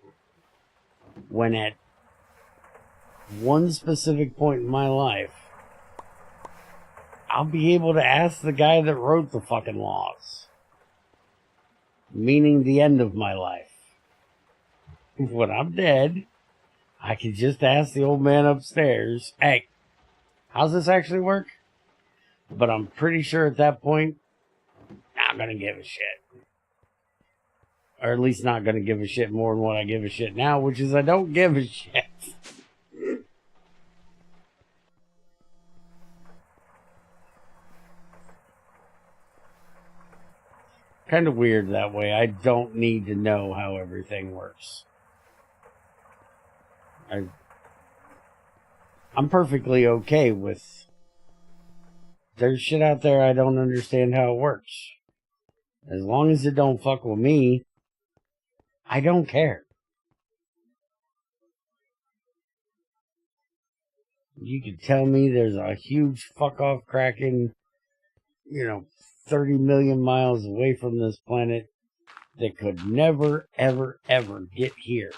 when at one specific point in my life, I'll be able to ask the guy that wrote the fucking laws, meaning the end of my life. When I'm dead, I can just ask the old man upstairs, hey, how's this actually work? But I'm pretty sure at that point, not gonna give a shit. Or at least not gonna give a shit more than what I give a shit now, which is I don't give a shit. Kind of weird that way. I don't need to know how everything works. I'm perfectly okay with... There's shit out there I don't understand how it works. As long as it don't fuck with me, I don't care. You could tell me there's a huge fuck-off kraken, 30 million miles away from this planet that could never, ever, ever get here.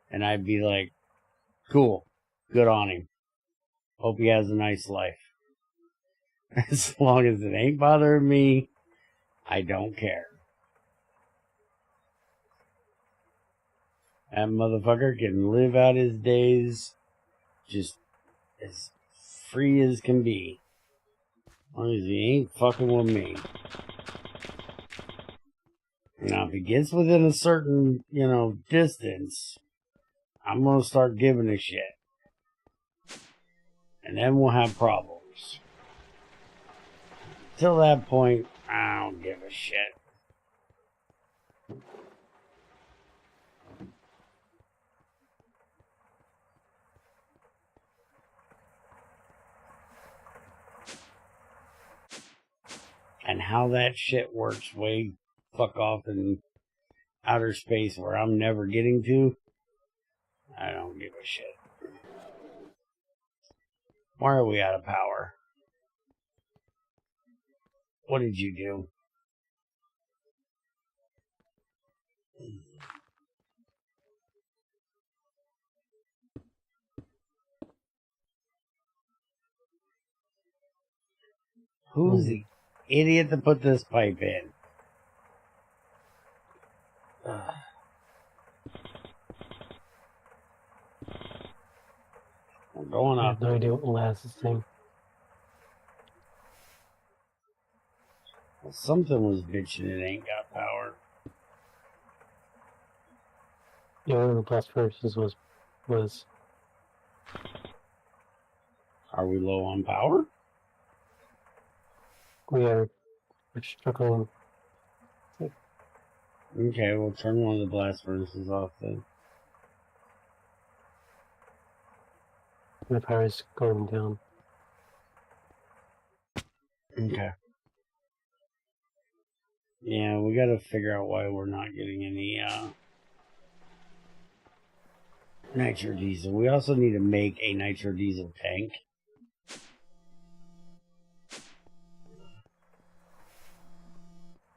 And I'd be like, cool, good on him. Hope he has a nice life. As long as it ain't bothering me, I don't care. That motherfucker can live out his days just as free as can be. As long as he ain't fucking with me. Now, if he gets within a certain, distance, I'm gonna start giving a shit. And then we'll have problems. Till that point, I don't give a shit. And how that shit works way fuck off in outer space where I'm never getting to, I don't give a shit. Why are we out of power? What did you do? Who's the idiot that put this pipe in? I'm going I up. have no idea what will last this thing. Well, something was bitching it ain't got power. Yeah, one of the blast furnaces was. Are we low on power? We're struggling. Okay, we'll turn one of the blast furnaces off then. The power is going down. Okay. Yeah, we gotta figure out why we're not getting any nitro diesel. We also need to make a nitro diesel tank.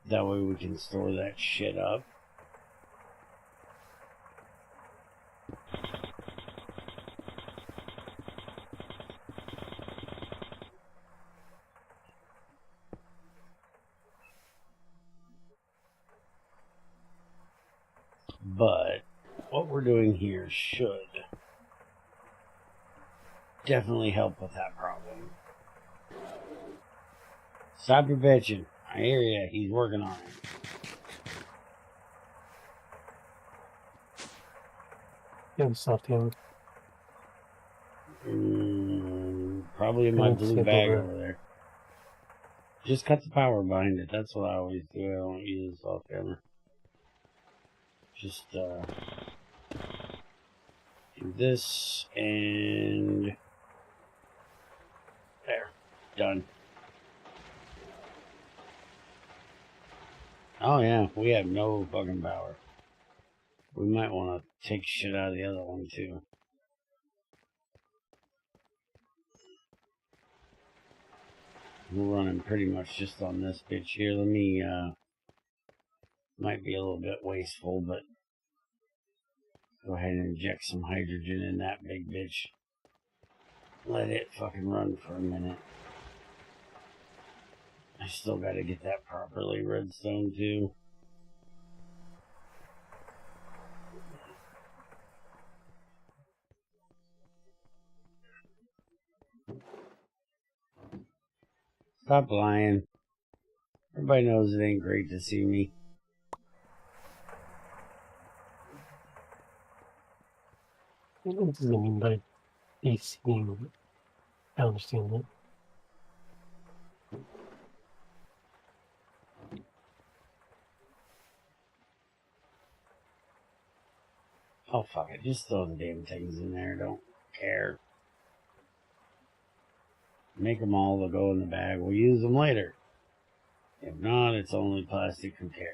That way we can store that shit up. But what we're doing here should definitely help with that problem. Stop your bitching. I hear ya. He's working on it. Yeah, soft hammer. Probably in my blue bag over. over there. Just cut the power behind it. That's what I always do. I don't use a soft hammer. Just do this and there. Done. Oh yeah, we have no fucking power. We might want to take shit out of the other one too. we're running pretty much just on this bitch here. Let me, might be a little bit wasteful, but go ahead and inject some hydrogen in that big bitch. Let it fucking run for a minute. I still gotta get that properly redstone too. Stop lying. Everybody knows it ain't great to see me. What does it mean by be seeing? I understand that. Oh fuck it, just throw the damn things in there, don't care. Make them all, they'll go in the bag, we'll use them later. If not, it's only plastic, who cares?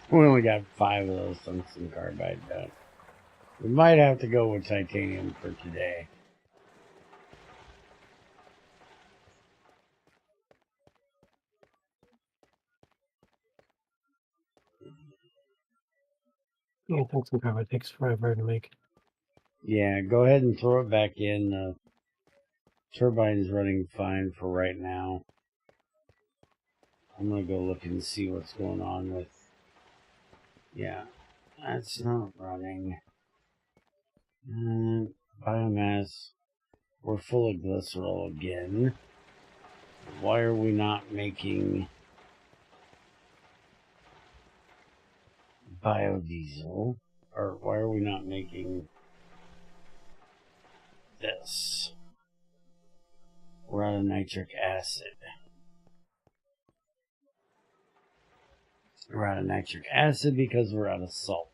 We only got 5 of those tungsten carbide done. We might have to go with titanium for today. Yeah, tungsten carbide takes forever to make. Yeah, go ahead and throw it back in. The turbine's running fine for right now. I'm gonna go look and see what's going on with... Yeah, that's not running. Biomass. We're full of glycerol again. Why are we not making biodiesel? Or why are we not making this? We're out of nitric acid. We're out of nitric acid because we're out of saltpeter.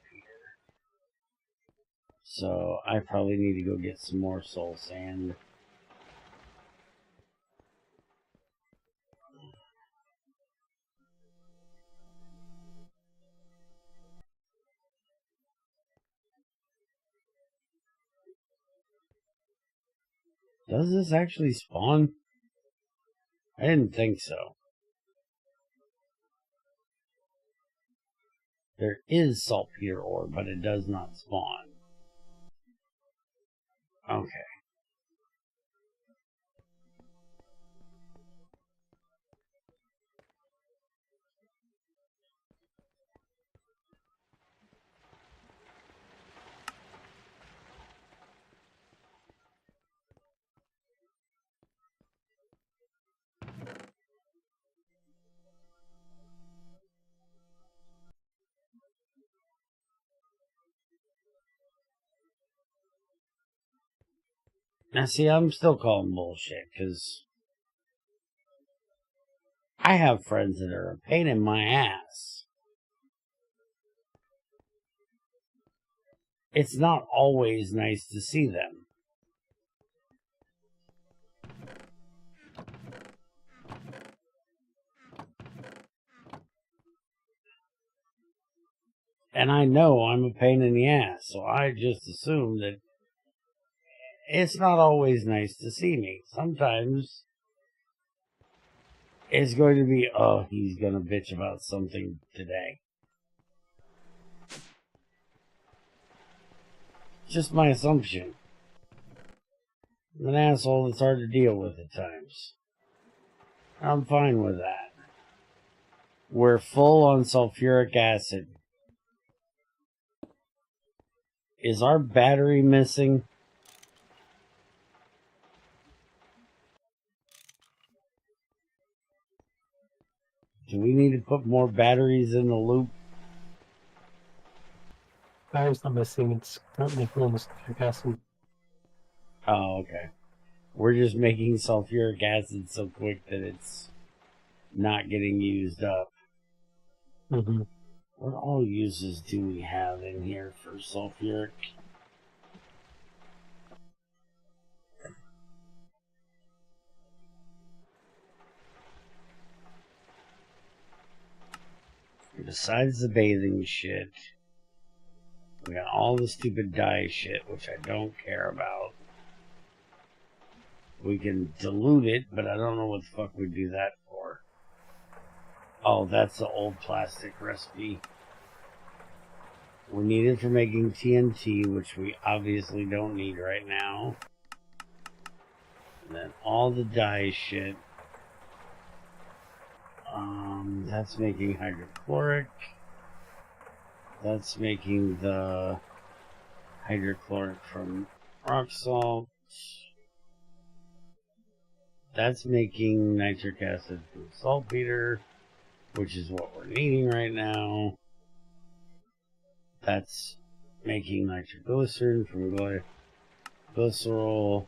So I probably need to go get some more soul sand. Does this actually spawn? I didn't think so. There is saltpeter ore, but it does not spawn. Okay. Now see, I'm still calling bullshit, because I have friends that are a pain in my ass. It's not always nice to see them. And I know I'm a pain in the ass, so I just assume that it's not always nice to see me. Sometimes it's going to be, oh, he's going to bitch about something today. just my assumption. I'm an asshole that's hard to deal with at times. I'm fine with that. We're full on sulfuric acid. Is our battery missing? Do we need to put more batteries in the loop? Battery's not missing, it's currently full of sulfuric acid. Oh, okay. We're just making sulfuric acid so quick that it's not getting used up. Mm-hmm. What all uses do we have in here for sulfuric? Besides the bathing shit, we got all the stupid dye shit, which I don't care about. We can dilute it, but I don't know what the fuck we do that for. Oh, that's the old plastic recipe. We need it for making TNT, which we obviously don't need right now. And then all the dye shit. That's making hydrochloric. That's making the hydrochloric from rock salt. That's making nitric acid from saltpeter, which is what we're needing right now. That's making nitroglycerin from glycerol.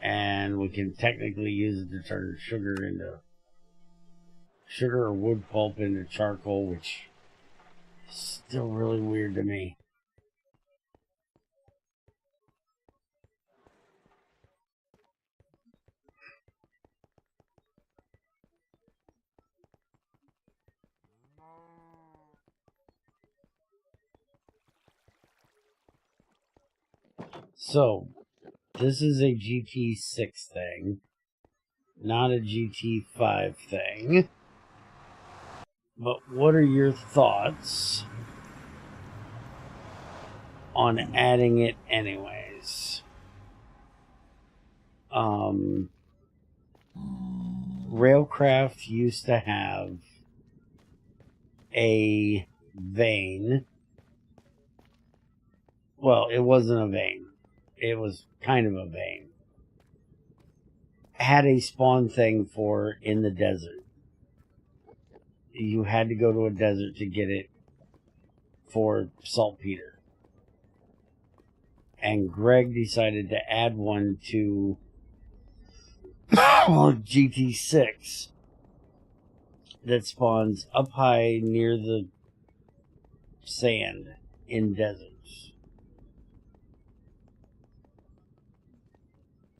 And we can technically use it to turn sugar or wood pulp into charcoal, which is still really weird to me. So, this is a GT6 thing, not a GT5 thing. But what are your thoughts on adding it anyways? Railcraft used to have a vein. Well, it wasn't a vein. It was kind of a vein. Had a spawn thing for in the desert. You had to go to a desert to get it for saltpeter. And Greg decided to add one to GT6 that spawns up high near the sand in deserts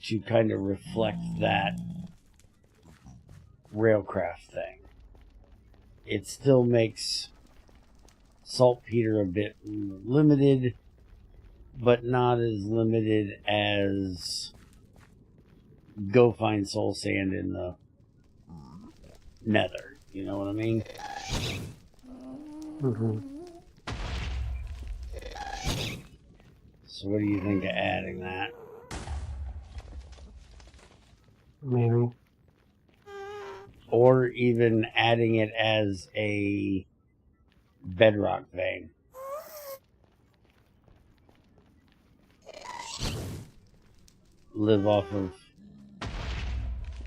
to kind of reflect that railcraft thing. It still makes saltpeter a bit limited, but not as limited as go find soul sand in the nether. You know what I mean? Mm-hmm. So what do you think of adding that? Maybe. Or even adding it as a bedrock vein. Live off of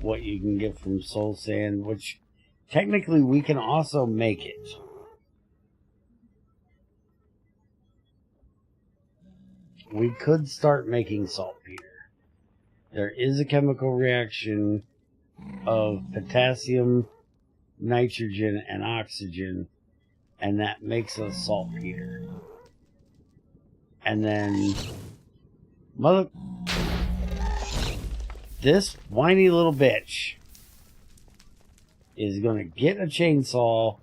what you can get from soul sand, which technically we can also make it. We could start making saltpeter. There is a chemical reaction of potassium, nitrogen, and oxygen, and that makes us saltpeter. And then this whiny little bitch is gonna get a chainsaw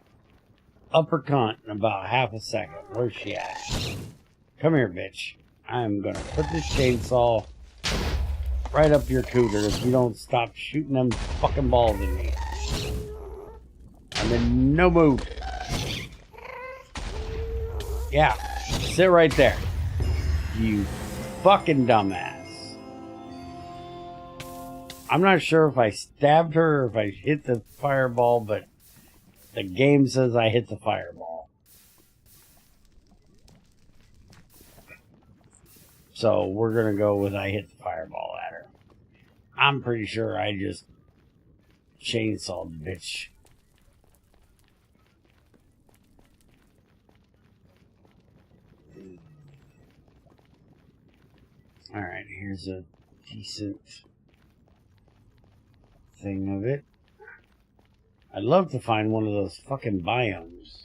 uppercut in about half a second. Where's she at? Come here, bitch. I'm gonna put this chainsaw right up your cooter if you don't stop shooting them fucking balls at me. And then no move. Yeah, sit right there. You fucking dumbass. I'm not sure if I stabbed her or if I hit the fireball, but the game says I hit the fireball. So we're going to go with I hit the fireball at her. I'm pretty sure I just chainsawed the bitch. Alright, here's a decent thing of it. I'd love to find one of those fucking biomes.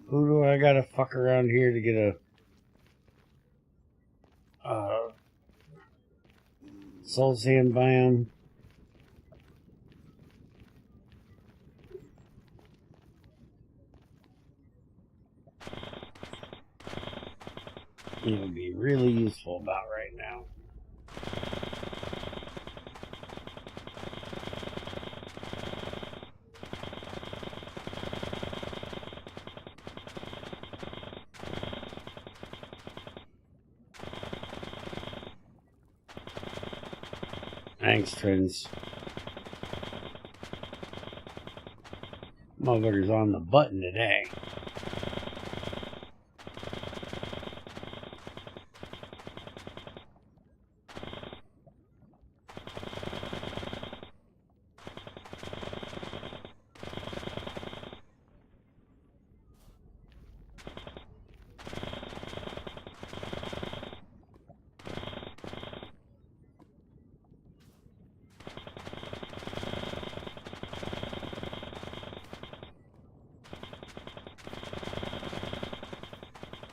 Who do I gotta fuck around here to get a soul sand biome? It would be really useful about right now. Thanks, friends. Motherfucker's on the button today.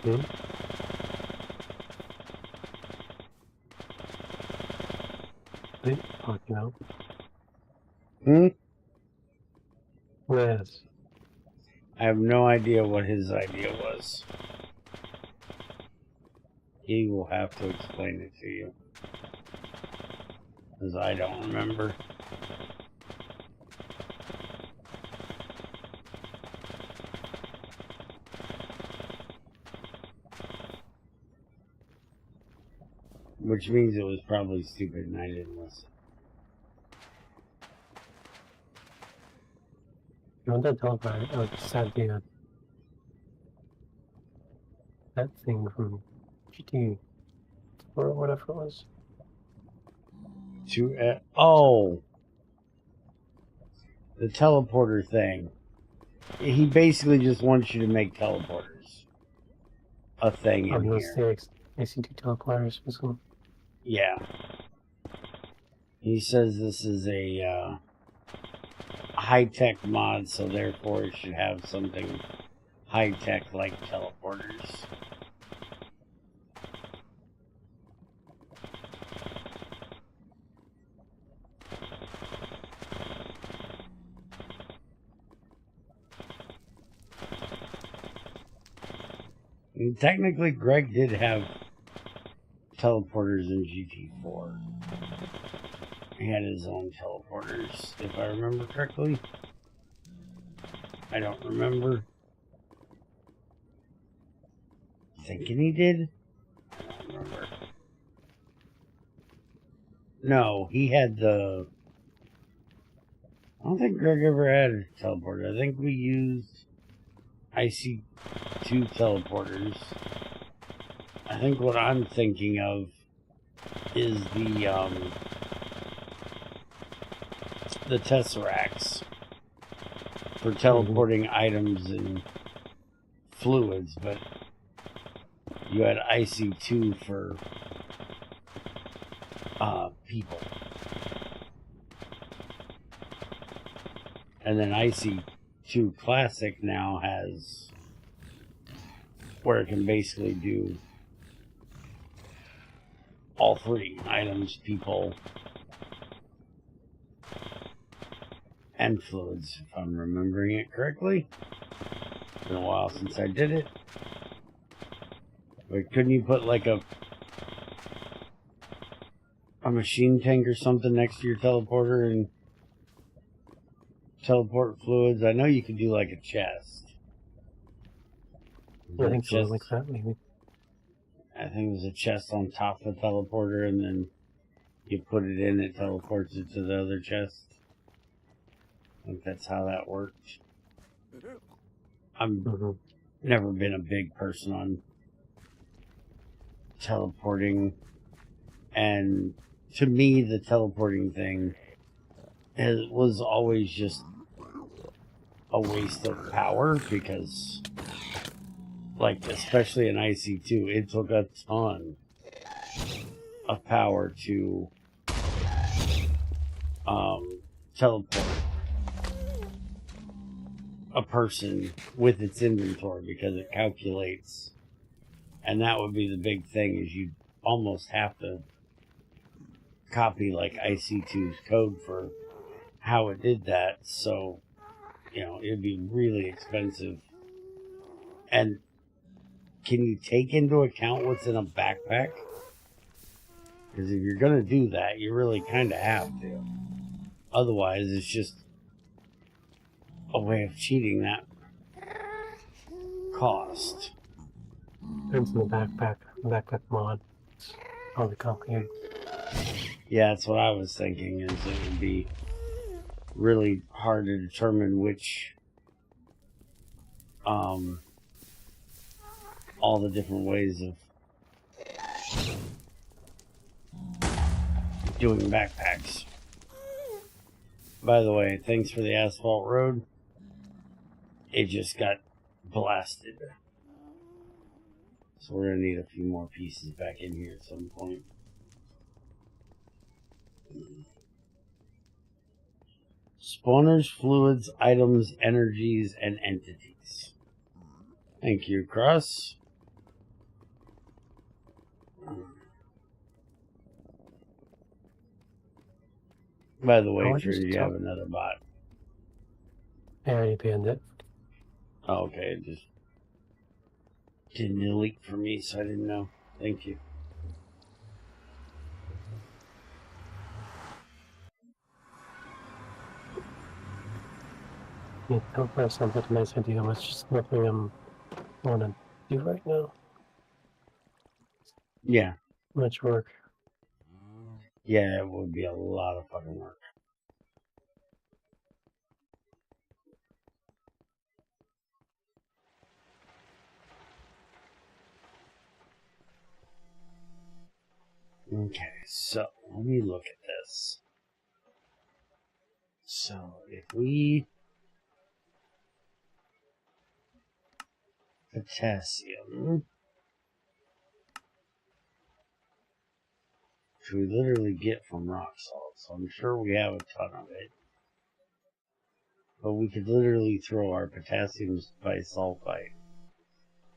Hmm? Hey, fucking hell. Yes. I have no idea what his idea was. He will have to explain it to you. Because I don't remember. Which means it was probably stupid and I didn't listen. You want that telephone? Oh, just had the that thing from GT or whatever it was. Oh! The teleporter thing. He basically just wants you to make teleporters a thing in here. The AC2 teleporters was one. Yeah. He says this is a high-tech mod, so therefore it should have something high-tech like teleporters. And technically, Greg did have teleporters in GT4. He had his own teleporters, if I remember correctly. I don't remember. Thinking he did? I don't remember. No, he had the... I don't think Greg ever had a teleporter. I think we used IC2 teleporters. I think what I'm thinking of is the Tesseracts for teleporting items and fluids, but you had IC2 for people. And then IC2 Classic now has where it can basically do all three: items, people, and fluids, if I'm remembering it correctly. It's been a while since I did it. But couldn't you put like a machine tank or something next to your teleporter and teleport fluids? I know you could do like a chest. I think something like that, maybe. I think there's a chest on top of the teleporter, and then you put it in, it teleports it to the other chest. I think that's how that worked. I'm never been a big person on teleporting, and to me, the teleporting thing was always just a waste of power, because, like, especially in IC2, it took a ton of power to teleport a person with its inventory, because it calculates, and that would be the big thing, is you almost have to copy like IC2's code for how it did that. So, you know, it'd be really expensive. And can you take into account what's in a backpack? Because if you're going to do that, you really kind of have to. Otherwise, it's just a way of cheating that cost. Depends on the backpack mod. It's probably complicated. Yeah, that's what I was thinking, is it would be really hard to determine which, all the different ways of doing backpacks. By the way, thanks for the asphalt road. It just got blasted. So we're going to need a few more pieces back in here at some point. Spawners, fluids, items, energies, and entities. Thank you, Cross. By the way, Drew, you have another bot. I already banned it. Oh, okay, it just didn't delete for me, so I didn't know. Thank you. Yeah, that sounds like a nice idea. It's just nothing I want to do right now. Yeah. Much work. Yeah, it would be a lot of fucking work. Okay, so let me look at this. So if we potassium, which we literally get from rock salt, so I'm sure we have a ton of it. But we could literally throw our potassium bisulfite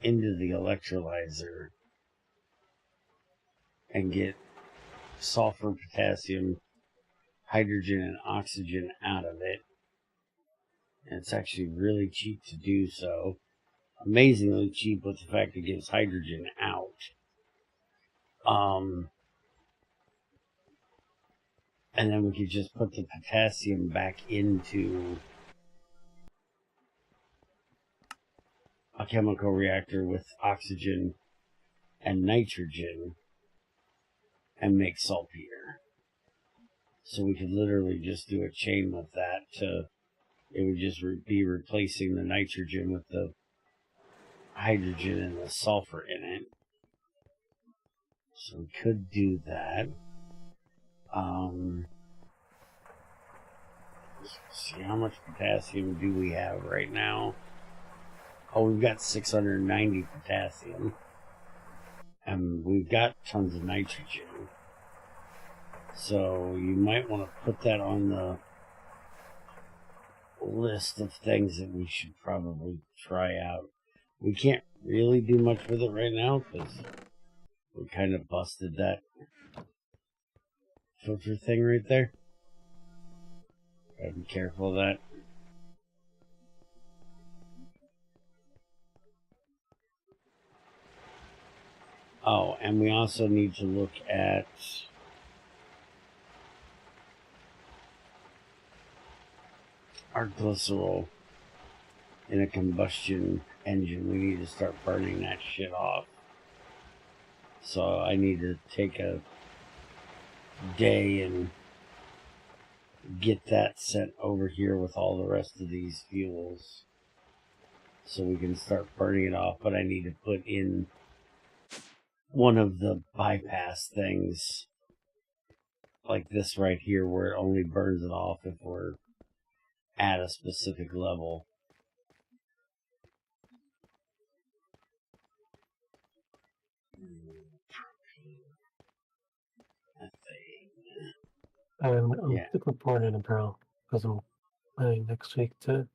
into the electrolyzer and get sulfur, potassium, hydrogen, and oxygen out of it. And it's actually really cheap to do so. Amazingly cheap with the fact it gives hydrogen out. And then we could just put the potassium back into a chemical reactor with oxygen and nitrogen and make saltpeter. So we could literally just do a chain with that it would just be replacing the nitrogen with the hydrogen and the sulfur in it. So we could do that. Let's see, how much potassium do we have right now? Oh, we've got 690 potassium. And we've got tons of nitrogen. So you might want to put that on the list of things that we should probably try out. We can't really do much with it right now because we kind of busted that filter thing right there. Gotta be careful of that. Oh, and we also need to look at our glycerol in a combustion engine. We need to start burning that shit off. So I need to take a day and get that sent over here with all the rest of these fuels so we can start burning it off. But I need to put in one of the bypass things like this right here where it only burns it off if we're at a specific level. I'm Yeah. the clipboard in a barrel because I'm planning next week to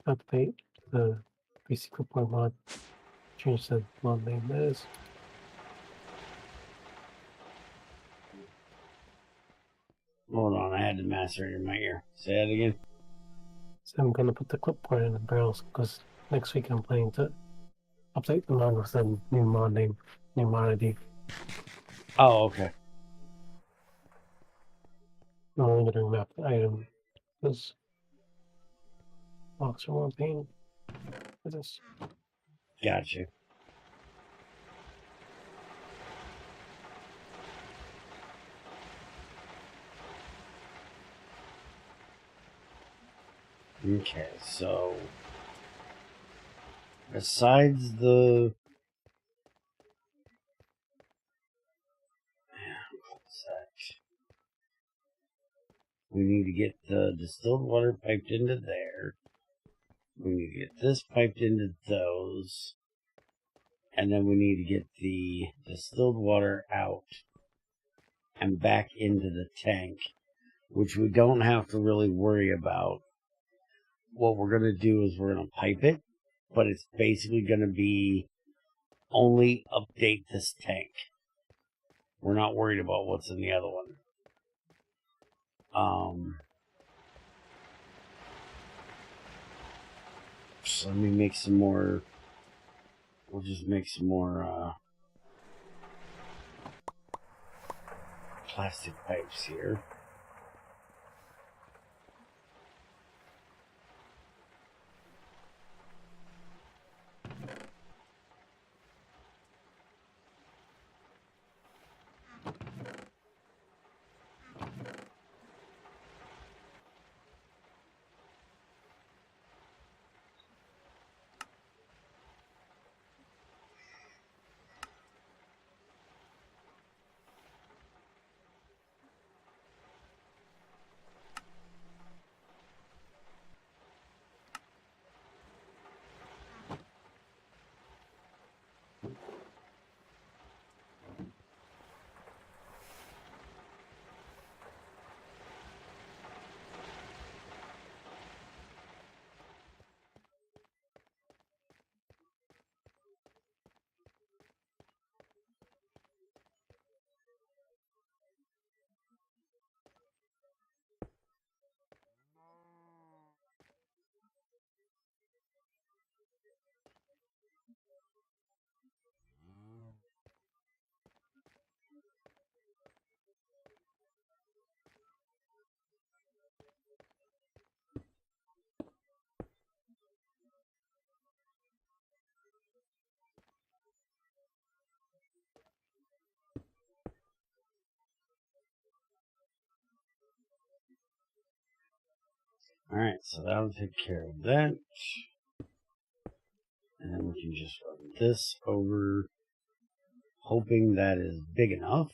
update the basic clipboard mod, change the mod name that is. Hold on, I had the master in my ear. Say that again. So I'm going to put the clipboard in the barrels because next week I'm planning to update the mod with a new mod name, new mod ID. Oh, okay. I'm only going to map the item because blocks are more pain for this. Gotcha. Okay, so besides the we need to get the distilled water piped into there. We need to get this piped into those. And then we need to get the distilled water out and back into the tank, which we don't have to really worry about. What we're going to do is we're going to pipe it, but it's basically going to be only update this tank. We're not worried about what's in the other one. So let me make some more. We'll just make some more plastic pipes here. Alright, so that'll take care of that. And then we can just run this over, hoping that is big enough.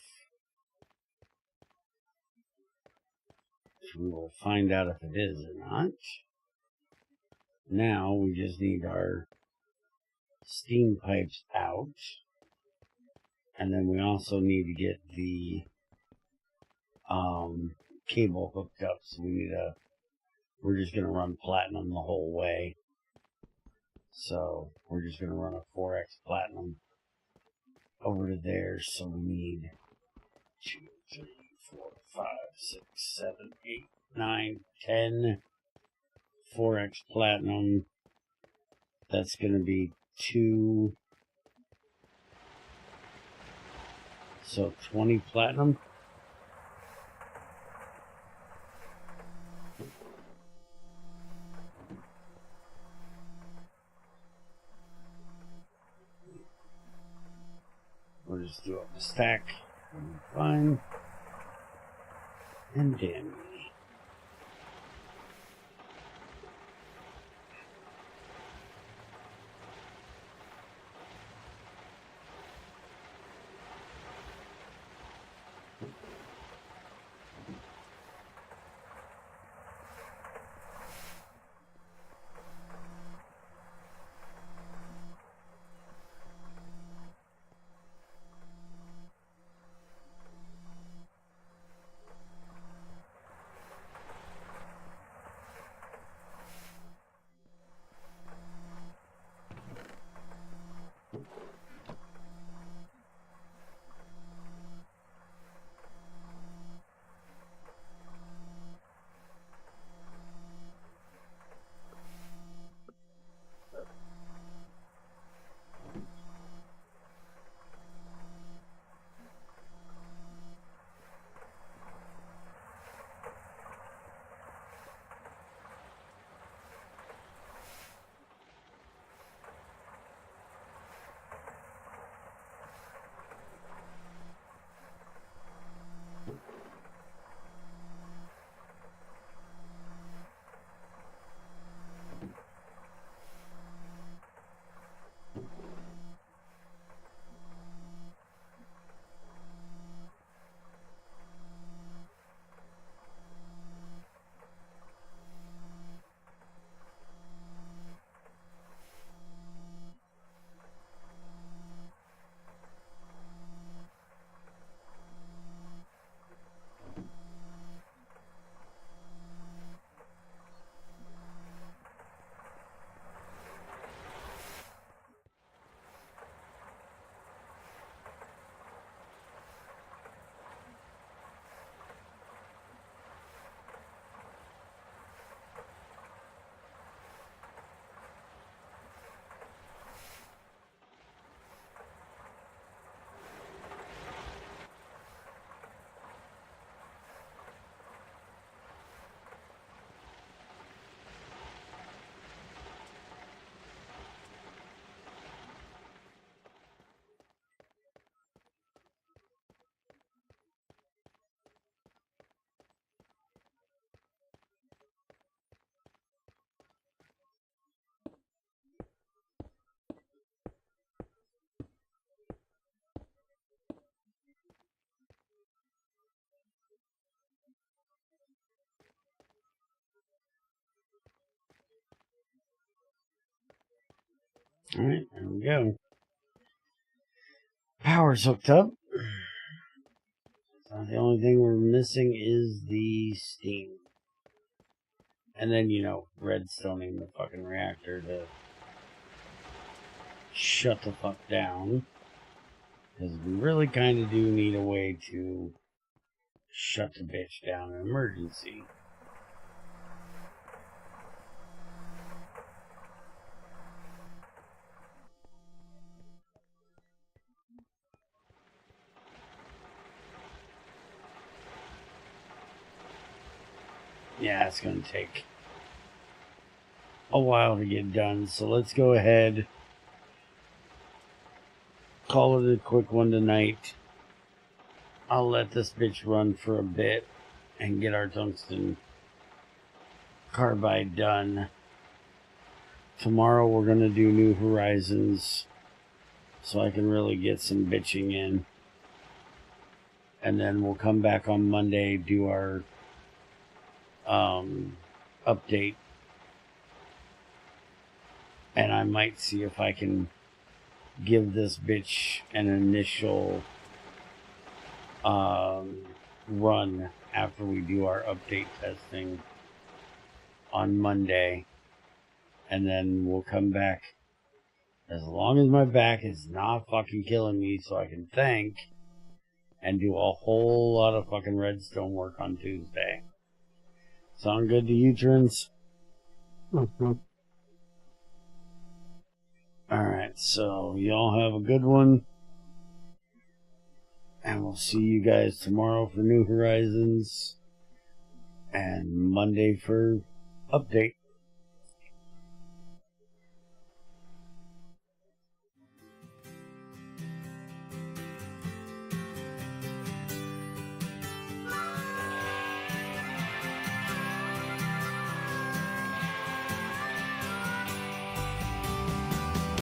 We will find out if it is or not. Now we just need our steam pipes out. And then we also need to get the cable hooked up. So we're just going to run platinum the whole way. So we're just going to run a 4x platinum over to there. So we need 2, 3, 4, 5, 6, 7, 8, 9, 10 4x platinum. That's going to be 2. So 20 platinum. just do up the stack. Fine. And dandy. Alright, there we go. Power's hooked up. The only thing we're missing is the steam. And then, redstoning the fucking reactor to shut the fuck down. Because we really kind of do need a way to shut the bitch down in emergency. Yeah, it's going to take a while to get done, so let's go ahead, call it a quick one tonight. I'll let this bitch run for a bit and get our tungsten carbide done. Tomorrow we're going to do New Horizons so I can really get some bitching in. And then we'll come back on Monday, do our update. And I might see if I can give this bitch an initial run after we do our update testing on Monday. And then we'll come back as long as my back is not fucking killing me, so I can think and do a whole lot of fucking redstone work on Tuesday. Sound good to you, Trins? Mm-hmm. Alright, so y'all have a good one. And we'll see you guys tomorrow for New Horizons. And Monday for update.